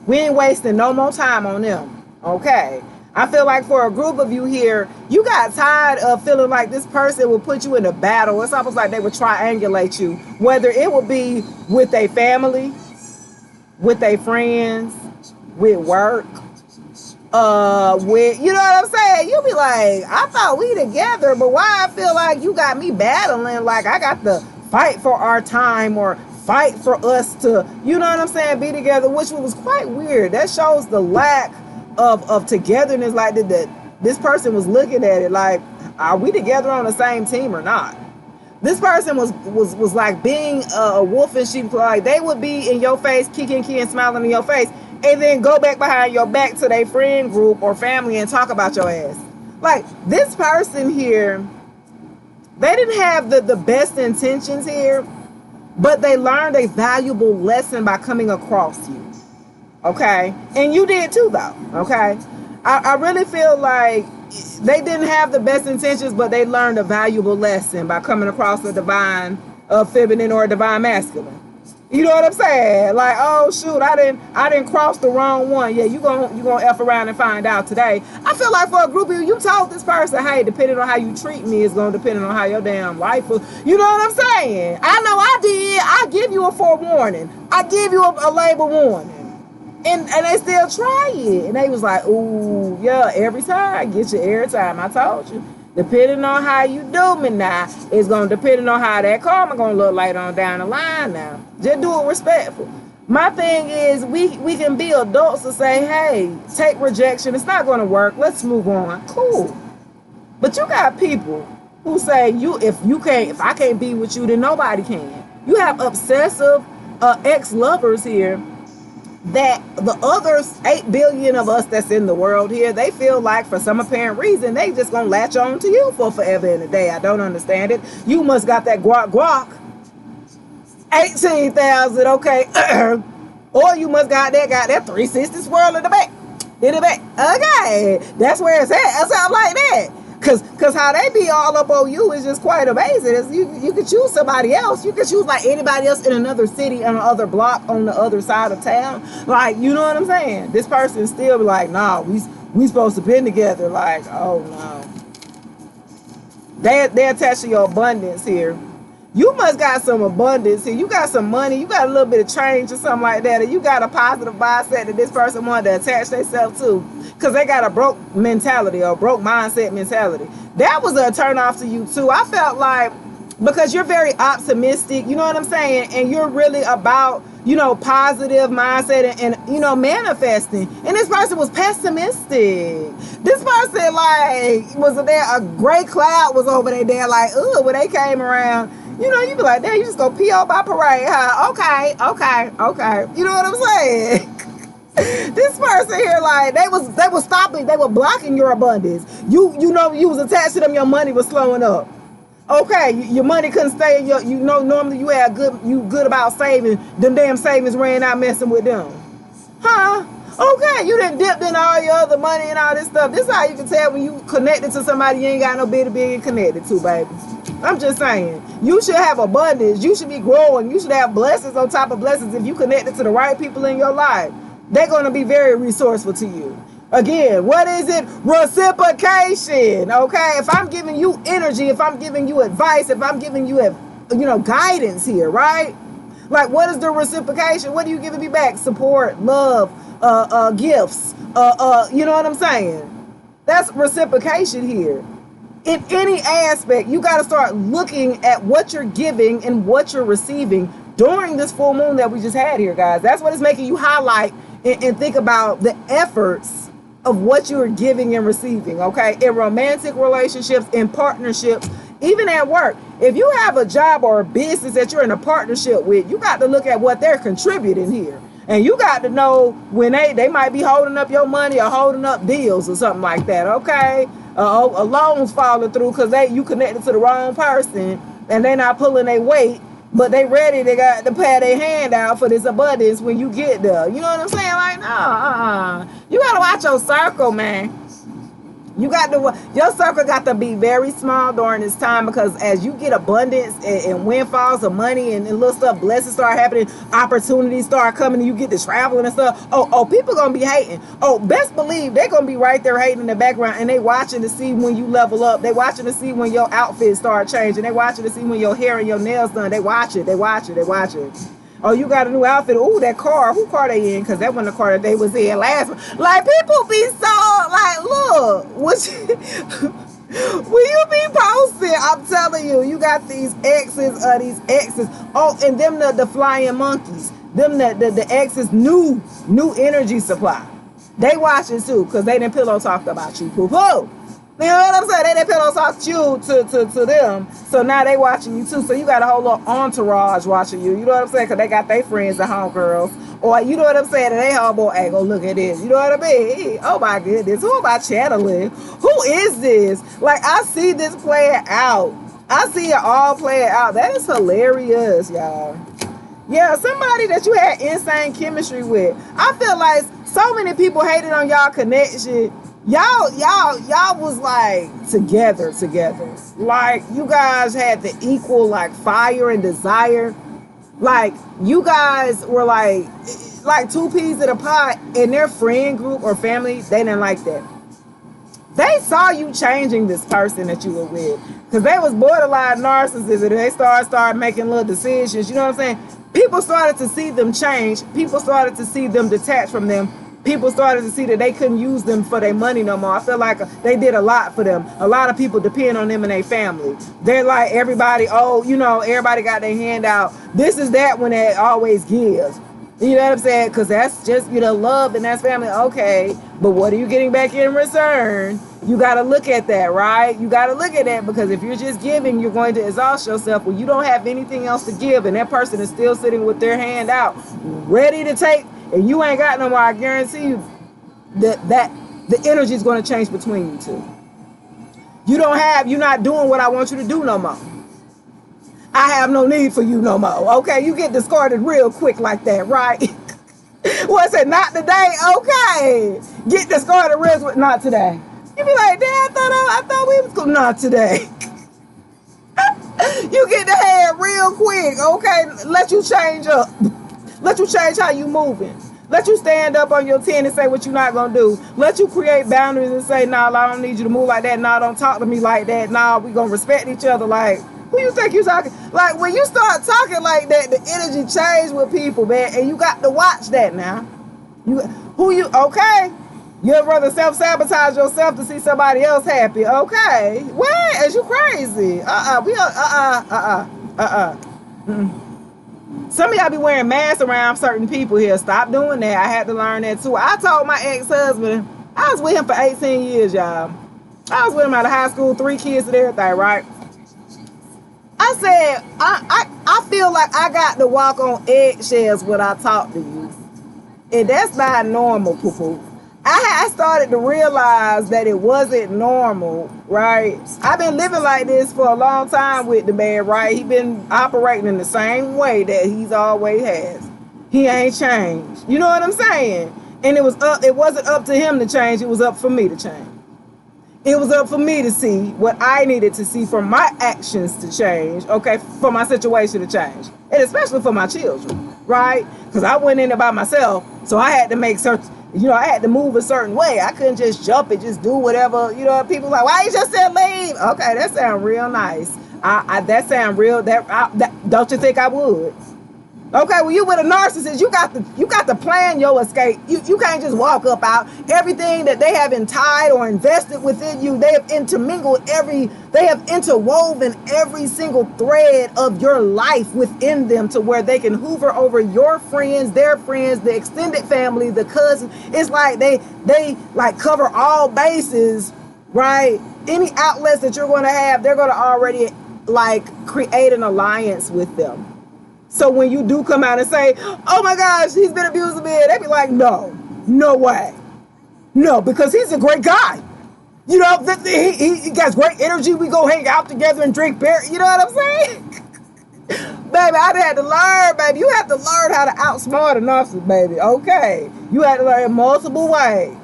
We ain't wasting no more time on them. Okay. I feel like for a group of you here, you got tired of feeling like this person will put you in a battle. It's almost like they would triangulate you, whether it would be with their family, with their friends, with work, with, you know what I'm saying? You be like, I thought we together, but why I feel like you got me battling, like I got to fight for our time or fight for us to, you know what I'm saying, be together, which was quite weird. That shows the lack of togetherness, like that this person was looking at it like, are we together on the same team or not? This person was like being a wolf in sheep's clothing. Like they would be in your face, kicking, smiling in your face, and then go back behind your back to their friend group or family and talk about your ass. Like, this person here, they didn't have the best intentions here, but they learned a valuable lesson by coming across you. Okay? And you did too, though. Okay? I really feel like they didn't have the best intentions, but they learned a valuable lesson by coming across a divine feminine or a divine masculine. You know what I'm saying? Like, oh shoot, I didn't cross the wrong one. Yeah, you gonna F around and find out today. I feel like for a group of you told this person, hey, depending on how you treat me, it's gonna depend on how your damn life is. You know what I'm saying? I know I did. I give you a forewarning. I give you a label warning. And they still try it. And they was like, ooh, yeah, every time. Get you every time. I told you. Depending on how you do me now, it's going to depend on how that karma going to look later on down the line now. Just do it respectful. My thing is, we can be adults to say, hey, take rejection. It's not going to work. Let's move on. Cool. But you got people who say, if I can't be with you, then nobody can. You have obsessive ex-lovers here that the other 8 billion of us that's in the world here, they feel like for some apparent reason they just gonna latch on to you for forever and a day. I don't understand it. You must got that guac 18,000, okay. Or you must got that 360 swirl in the back. Okay, that's where it's at. Something like that. Cause how they be all up on you is just quite amazing. You could choose somebody else. You could choose like anybody else in another city, on another block, on the other side of town. Like, you know what I'm saying? This person still be like, nah, we supposed to be together. Like, oh no. They attach to your abundance here. You must got some abundance here. You got some money. You got a little bit of change or something like that. And you got a positive mindset that this person wanted to attach themselves to. Because they got a broke mentality or broke mindset mentality. That was a turn off to you too. I felt like, because you're very optimistic, you know what I'm saying? And you're really about, positive mindset and manifesting. And this person was pessimistic. This person, like, was there, a gray cloud was over there, like, ooh, when they came around. You be like, damn, you just go P.O. by parade, huh? Okay. You know what I'm saying? This person here, like, they was stopping, they were blocking your abundance. You was attached to them, your money was slowing up. Okay, your money couldn't stay in normally you had good about saving. Them damn savings ran out messing with them. Huh? Okay, you done dipped in all your other money and all this stuff. This is how you can tell when you connected to somebody you ain't got no bit of being connected to, baby. I'm just saying, you should have abundance. You should be growing. You should have blessings on top of blessings if you connected to the right people in your life. They're going to be very resourceful to you. Again, what is it? Reciprocation. Okay, if I'm giving you energy, if I'm giving you advice, if I'm giving you, guidance here, right? Like, what is the reciprocation? What are you giving me back? Support, love, gifts. You know what I'm saying? That's reciprocation here. In any aspect, you got to start looking at what you're giving and what you're receiving during this full moon that we just had here, guys. That's what it's making you highlight and think about the efforts of what you are giving and receiving, okay? In romantic relationships, in partnerships, even at work. If you have a job or a business that you're in a partnership with, you got to look at what they're contributing here. And you got to know when they might be holding up your money or holding up deals or something like that, okay? A loan's falling through because you connected to the wrong person and they're not pulling their weight, but they ready, they got to pay their hand out for this abundance when you get there. You know what I'm saying? Like, no, you got to watch your circle, man. Your circle got to be very small during this time, because as you get abundance and windfalls of money and little stuff, blessings start happening, opportunities start coming, and you get to traveling and stuff. Oh, people gonna be hating. Oh, best believe they're gonna be right there hating in the background, and they watching to see when you level up. They watching to see when your outfit start changing. They watching to see when your hair and your nails done. They watch it. Oh, you got a new outfit. Ooh, that car. Who car they in? Because that wasn't the car that they was in last one. Like, people be so, like, look. Will you be posting? I'm telling you, you got these exes. Oh, and them the flying monkeys. Them the exes new energy supply. They watching too, because they didn't pillow talked about you. Poo-poo. You know what I'm saying? They didn't pillow talk to them. So now they watching you too. So you got a whole little entourage watching you. You know what I'm saying? Because they got their friends and homegirls Or you know what I'm saying? And they homeboy, hey, go look at this. You know what I mean? Oh my goodness, who am I channeling? Who is this? Like, I see this playing out. I see it all playing out. That is hilarious, y'all. Yeah, somebody that you had insane chemistry with. I feel like so many people hated on y'all connection. Y'all was like together. Like, you guys had the equal like fire and desire. Like, you guys were like two peas in a pot. In their friend group or family, they didn't like that. They saw you changing this person that you were with, because they was borderline narcissists, and they started making little decisions. You know what I'm saying? People started to see them change. People started to see them detach from them. People started to see that they couldn't use them for their money no more. I feel like they did a lot for them. A lot of people depend on them and their family. They're like, everybody, everybody got their hand out. This is that when it always gives. You know what I'm saying? Because that's just, love, and that's family. Okay, but what are you getting back in return? You got to look at that, right? You got to look at that, because if you're just giving, you're going to exhaust yourself. When you don't have anything else to give, and that person is still sitting with their hand out, ready to take, and you ain't got no more, I guarantee you that the energy is going to change between you two. You're not doing what I want you to do no more. I have no need for you no more. Okay, you get discarded real quick like that, right? What's it? Not today? Okay, get discarded real quick. Not today. You be like, Dad, I thought we was going. Not today. You get the head real quick. Okay, let you change up. Let you change how you moving. Let you stand up on your 10 and say what you're not gonna do. Let you create boundaries and say, nah, I don't need you to move like that. Nah, don't talk to me like that. Nah, we gonna respect each other. Like, who you think you talking? Like, when you start talking like that, the energy change with people, man, and you got to watch that now. Okay? You'd rather self-sabotage yourself to see somebody else happy. Okay. What? Is you crazy? Some of y'all be wearing masks around certain people here. Stop doing that. I had to learn that too. I told my ex-husband, I was with him for 18 years, y'all. I was with him out of high school, 3 kids and everything, right? I said, I feel like I got to walk on eggshells when I talk to you. And that's not normal, poo-poo. I started to realize that it wasn't normal, right? I've been living like this for a long time with the man, right? He been operating in the same way that he's always has. He ain't changed. You know what I'm saying? And it wasn't up to him to change. It was up for me to change. It was up for me to see what I needed to see for my actions to change, okay, for my situation to change. And especially for my children, right? Because I went in there by myself, so I had to make certain, I had to move a certain way. I couldn't just jump and just do whatever, people like, why you just said leave? Okay, that sounds real nice. That sound real, don't you think I would? Okay, well, you with a narcissist, you got to plan your escape. You can't just walk up out. Everything that they have tied or invested within you, they have they have interwoven every single thread of your life within them, to where they can hoover over your friends, their friends, the extended family, the cousins. It's like they like cover all bases, right? Any outlets that you're going to have, they're going to already like create an alliance with them. So when you do come out and say, oh my gosh, he's been abusing me, they be like, no way. No, because he's a great guy. He got great energy. We go hang out together and drink beer. You know what I'm saying? Baby, I had to learn, baby. You have to learn how to outsmart a narcissist, baby. Okay. You had to learn multiple ways.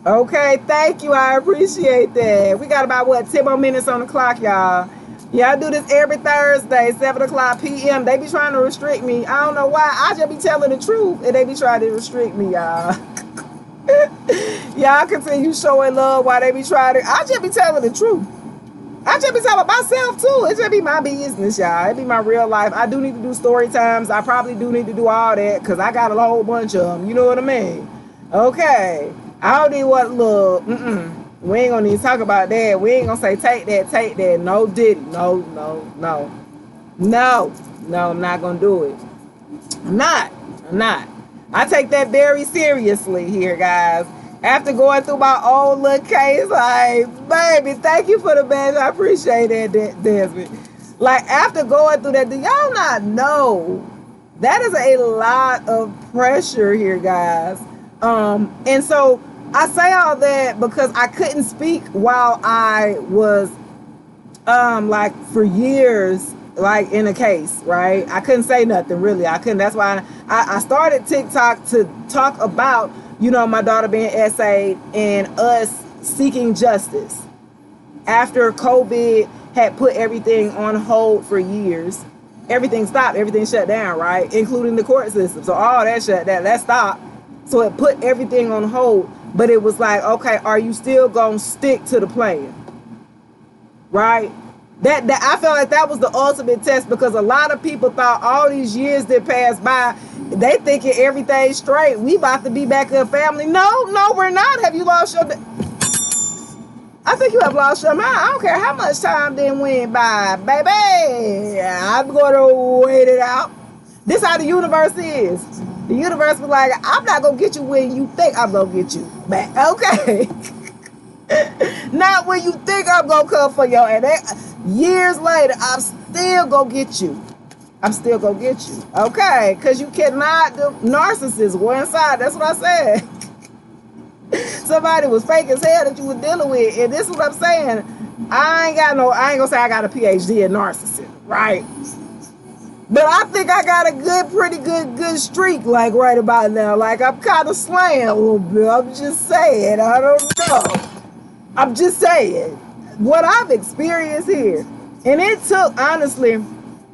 Okay, thank you. I appreciate that. We got about, 10 more minutes on the clock, y'all. Yeah, I do this every Thursday, 7 o'clock p.m. They be trying to restrict me. I don't know why. I just be telling the truth, and they be trying to restrict me, y'all. Y'all continue showing love while they be trying to. I just be telling the truth. I just be telling myself, too. It just be my business, y'all. It be my real life. I do need to do story times. I probably do need to do all that, because I got a whole bunch of them. You know what I mean? Okay. I don't need what look. We ain't gonna even talk about that. We ain't gonna say take that. No, diddy. No. I'm not gonna do it. I'm not. I take that very seriously here, guys. After going through my own little case, like, baby, thank you for the badge. I appreciate that, Desmond. Like, after going through that, do y'all not know That is a lot of pressure here, guys. And so I say all that because I couldn't speak while I was like for years, like in a case, right? I couldn't say nothing really. I couldn't. That's why I started TikTok to talk about, you know, my daughter being essayed and us seeking justice after COVID had put everything on hold for years. Everything stopped, everything shut down, right? Including the court system. So all that shut down, that stopped. So it put everything on hold. But it was like, okay, are you still gonna stick to the plan? Right? That I felt like that was the ultimate test, because a lot of people thought all these years that passed by, they thinking everything's straight. We about to be back a family. No, we're not. Have you lost your... I think you have lost your mind. I don't care how much time then went by, baby. I'm going to wait it out. This how the universe is. The universe was like, I'm not going to get you when you think I'm going to get you back. Okay. Not when you think I'm going to come for you. And years later, I'm still going to get you. I'm still going to get you. Okay. Because you cannot do... Narcissists were inside. That's what I said. Somebody was fake as hell that you were dealing with. And this is what I'm saying. I ain't gonna say I got a PhD in narcissism, right? But I think I got a pretty good streak, like right about now. Like I'm kind of slaying a little bit. I'm just saying. I don't know. I'm just saying what I've experienced here. And it took, honestly,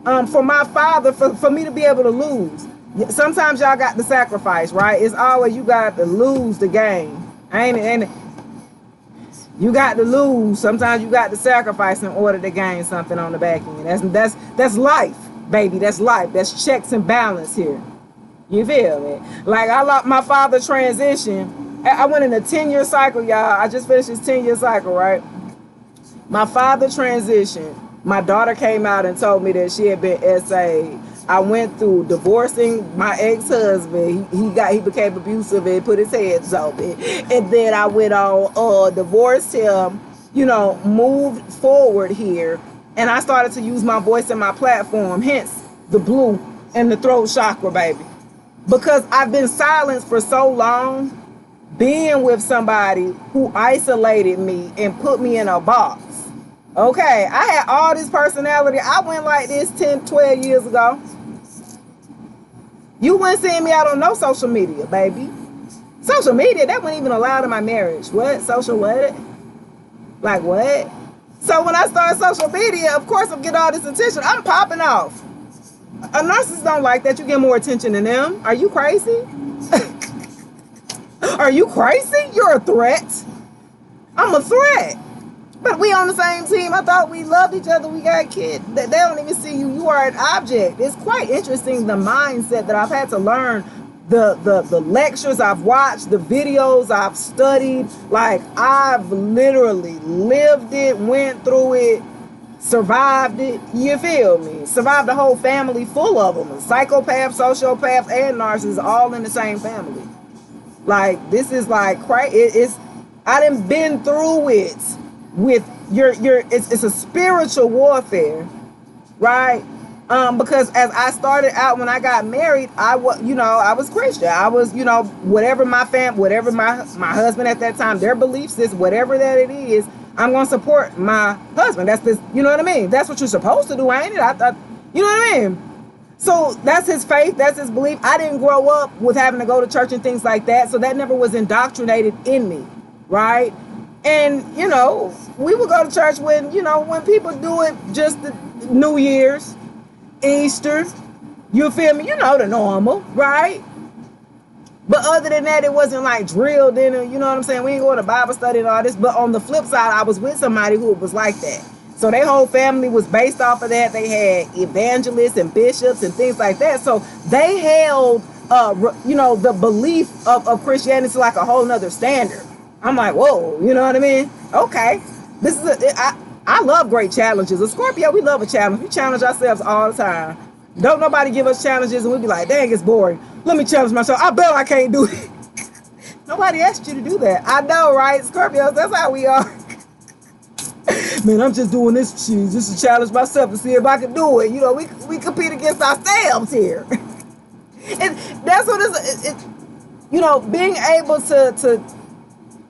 for my father, for me to be able to lose. Sometimes y'all got to sacrifice, right? It's always you got to lose the game. Ain't it? You got to lose. Sometimes you got to sacrifice in order to gain something on the back end. That's life, baby. That's life. That's checks and balance here. You feel me? Like I let my father transition. I went in a 10-year cycle, y'all. I just finished this 10-year cycle, right? My father transitioned. My daughter came out and told me that she had been essayed. I went through divorcing my ex-husband. He became abusive and put his hands on me. And then I went on, divorced him, you know, moved forward here. And I started to use my voice and my platform, hence the blue and the throat chakra, baby. Because I've been silenced for so long, being with somebody who isolated me and put me in a box. Okay, I had all this personality. I went like this 10, 12 years ago. You wouldn't see me out on no social media, baby. Social media, that wasn't even allowed in my marriage. What? Social what? Like what? So when I started social media, of course I'm getting all this attention. I'm popping off. A narcissist don't like that. You get more attention than them. Are you crazy? Are you crazy? You're a threat. I'm a threat. But we on the same team. I thought we loved each other. We got kids. They don't even see you. You are an object. It's quite interesting, the mindset that I've had to learn, the lectures I've watched, the videos I've studied. Like, I've literally lived it, went through it, survived it. You feel me? Survived a whole family full of them. Psychopaths, sociopaths, and narcissists all in the same family. Like, this is like crazy. I done been through it. With it's a spiritual warfare, right? Because as I started out when I got married, I was Christian. I was, whatever my husband at that time, their beliefs is whatever that it is, I'm gonna support my husband. That's this, you know what I mean? That's what you're supposed to do, ain't it? I thought, you know what I mean? So that's his faith, that's his belief. I didn't grow up with having to go to church and things like that, so that never was indoctrinated in me, right? And, we would go to church when people do it, just the New Year's, Easter, you feel me? The normal, right? But other than that, it wasn't like drilled in it, you know what I'm saying? We didn't go to Bible study and all this. But on the flip side, I was with somebody who was like that. So their whole family was based off of that. They had evangelists and bishops and things like that. So they held, the belief of Christianity to like a whole nother standard. I'm like, whoa, you know what I mean? Okay. I love great challenges. A Scorpio, we love a challenge. We challenge ourselves all the time. Don't nobody give us challenges and we be like, dang, it's boring. Let me challenge myself. I bet I can't do it. Nobody asked you to do that. I know, right? Scorpios, that's how we are. Man, I'm just doing this just to challenge myself to see if I can do it. We compete against ourselves here. That's what it's, you know, being able to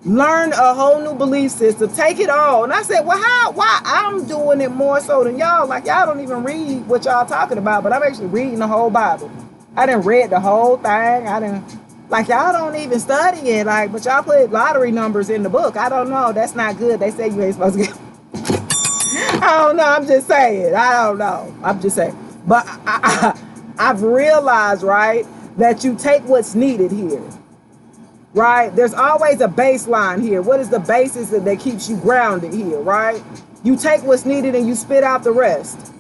learn a whole new belief system, take it all. And I said, well, why I'm doing it more so than y'all? Like, y'all don't even read what y'all talking about, but I'm actually reading the whole Bible. I done read the whole thing. I done, like, y'all don't even study it, like, but y'all put lottery numbers in the book. I don't know. That's not good. They say you ain't supposed to get. I don't know. I'm just saying. I don't know. I'm just saying. But I've realized, right, that you take what's needed here. Right? There's always a baseline here. What is the basis that keeps you grounded here, right? You take what's needed and you spit out the rest,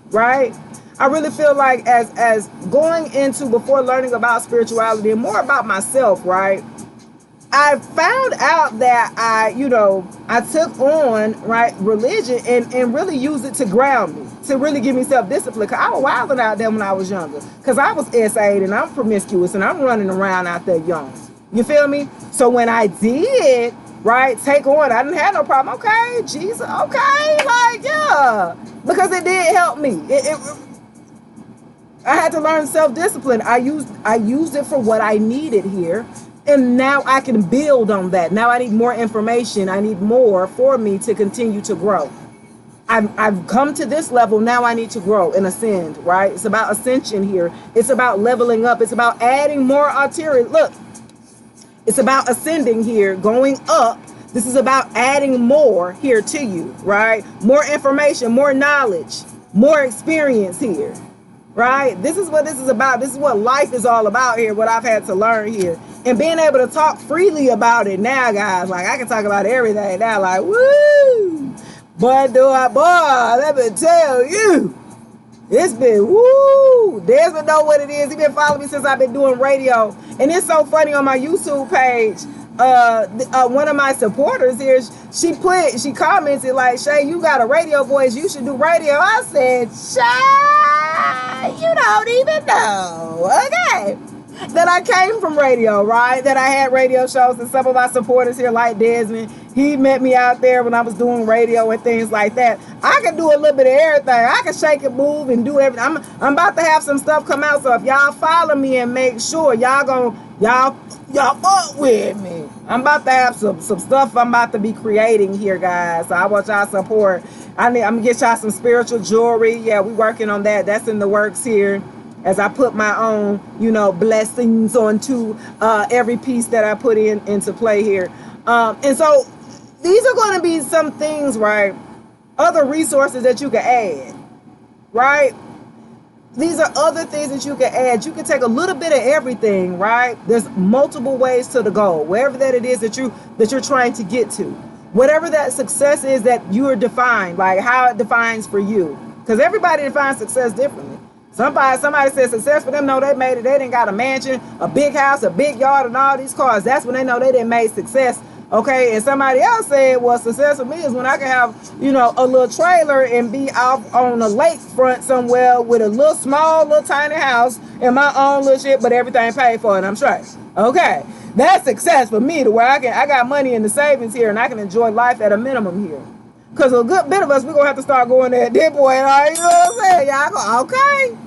right? I really feel like as going into, before learning about spirituality and more about myself, right? I found out that I took on, right, religion and really used it to ground me, to really give me self-discipline. Because I was wilding out there when I was younger. Because I was SA'd and I'm promiscuous and I'm running around out there young. You feel me? So when I did, right, take on, I didn't have no problem. Okay, Jesus, okay, like, yeah. Because it did help me. I had to learn self-discipline. I used it for what I needed here. And now I can build on that. Now I need more information. I need more for me to continue to grow. I've come to this level. Now I need to grow and ascend, right? It's about ascension here. It's about leveling up. It's about adding more artery. Look. It's about ascending here, going up. This is about adding more here to you, right? More information, more knowledge, more experience here, right? This is what this is about. This is what life is all about here, what I've had to learn here. And being able to talk freely about it now, guys. Like, I can talk about everything now, like, woo! Boy, let me tell you. It's been, woo! Desmond know what it is. He been following me since I've been doing radio. And it's so funny, on my YouTube page, one of my supporters here, she commented like, Shay, you got a radio voice. You should do radio. I said, Shay, you don't even know. Okay. That I came from radio, right? That I had radio shows, and some of my supporters here, like Desmond, he met me out there when I was doing radio and things like that. I can do a little bit of everything. I can shake and move and do everything. I'm about to have some stuff come out, so if y'all follow me and make sure y'all fuck with me. I'm about to have some stuff I'm about to be creating here, guys. So I want y'all support. I'm gonna get y'all some spiritual jewelry. Yeah, we working on that. That's in the works here. As I put my own, blessings onto every piece that I put into play here. And so these are going to be some things, right? Other resources that you can add, right? These are other things that you can add. You can take a little bit of everything, right? There's multiple ways to the goal, wherever that it is that you're trying to get to. Whatever that success is that you are defined, like how it defines for you. Because everybody defines success differently. Somebody says success for them, no, they made it. They didn't got a mansion, a big house, a big yard, and all these cars. That's when they know they didn't make success. Okay, and somebody else said, well, success for me is when I can have, a little trailer and be out on a lakefront somewhere with a little tiny house and my own little shit, but everything paid for and I'm straight. Okay, that's success for me, to where I got money in the savings here and I can enjoy life at a minimum here. Because a good bit of us, we're going to have to start going there at this point. You know what I'm saying? Y'all go, okay.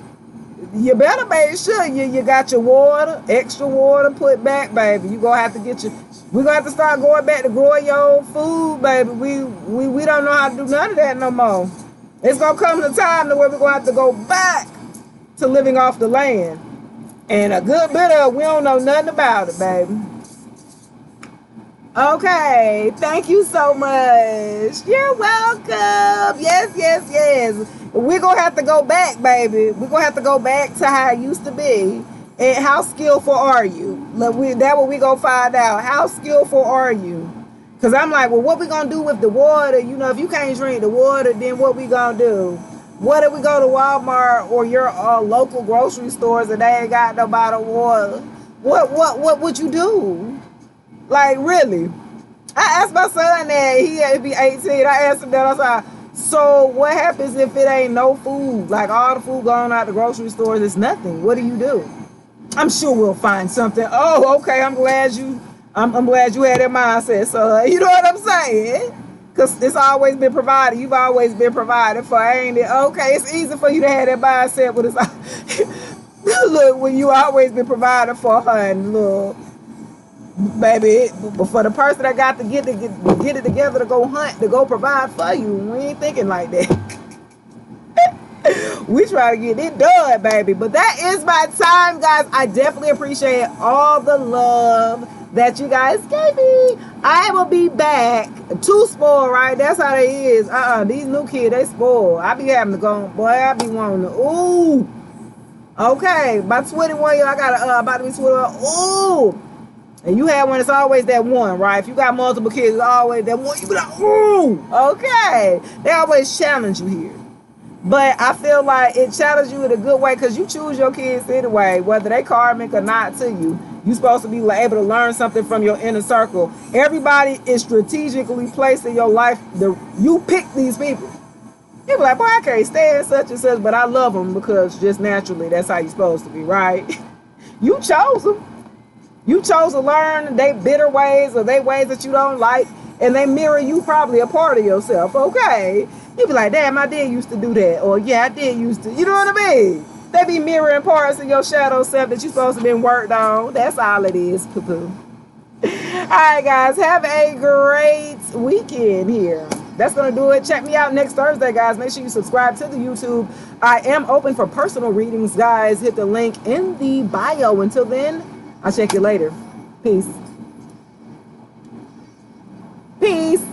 You better make sure you got your water, extra water put back, baby. We're going to have to start going back to growing your own food, baby. We don't know how to do none of that no more. It's going to come to time to where we're going to have to go back to living off the land. And a good bit of it, we don't know nothing about it, baby. Okay, thank you so much. You're welcome. Yes. We're going to have to go back, baby. We're going to have to go back to how it used to be. And how skillful are you? That's what we're going to find out. How skillful are you? Because I'm like, well, what we going to do with the water? If you can't drink the water, then what we going to do? What if we go to Walmart or your local grocery stores and they ain't got no bottled water? What would you do? Like, really? I asked my son that. He'd be 18. I asked him that. I was like, so what happens if it ain't no food? Like, all the food going out the grocery stores is nothing. What do you do? I'm sure we'll find something. Oh, okay. I'm glad you had that mindset. So, you know what I'm saying? Because it's always been provided. You've always been provided for, ain't it? Okay, it's easy for you to have that mindset, but it's Look, when you always been providing for her, and look, baby, but for the person that got to get it together to go hunt, to go provide for you, we ain't thinking like that. We try to get it done, baby. But that is my time, guys. I definitely appreciate all the love that you guys gave me. I will be back. Too spoiled, right? That's how they is. These new kids, they spoiled. I be having to go, boy, I be wanting to, ooh. Okay, by 21 years, I got about to be 21. Ooh. And you have one, it's always that one, right? If you got multiple kids, it's always that one. You be like, ooh. Okay. They always challenge you here. But I feel like it challenges you in a good way because you choose your kids anyway, whether they karmic or not to you. You're supposed to be able to learn something from your inner circle. Everybody is strategically placed in your life. You pick these people. People like, boy, I can't stand such and such, but I love them because just naturally, that's how you're supposed to be, right? You chose them. You chose to learn they bitter ways or they ways that you don't like, and they mirror you probably a part of yourself, okay? You be like, damn, I did used to do that. Or, yeah, I did used to. You know what I mean? They be mirroring parts of your shadow self that you're supposed to be worked on. That's all it is, poo-poo. All right, guys. Have a great weekend here. That's going to do it. Check me out next Thursday, guys. Make sure you subscribe to the YouTube. I am open for personal readings, guys. Hit the link in the bio. Until then, I'll check you later. Peace. Peace.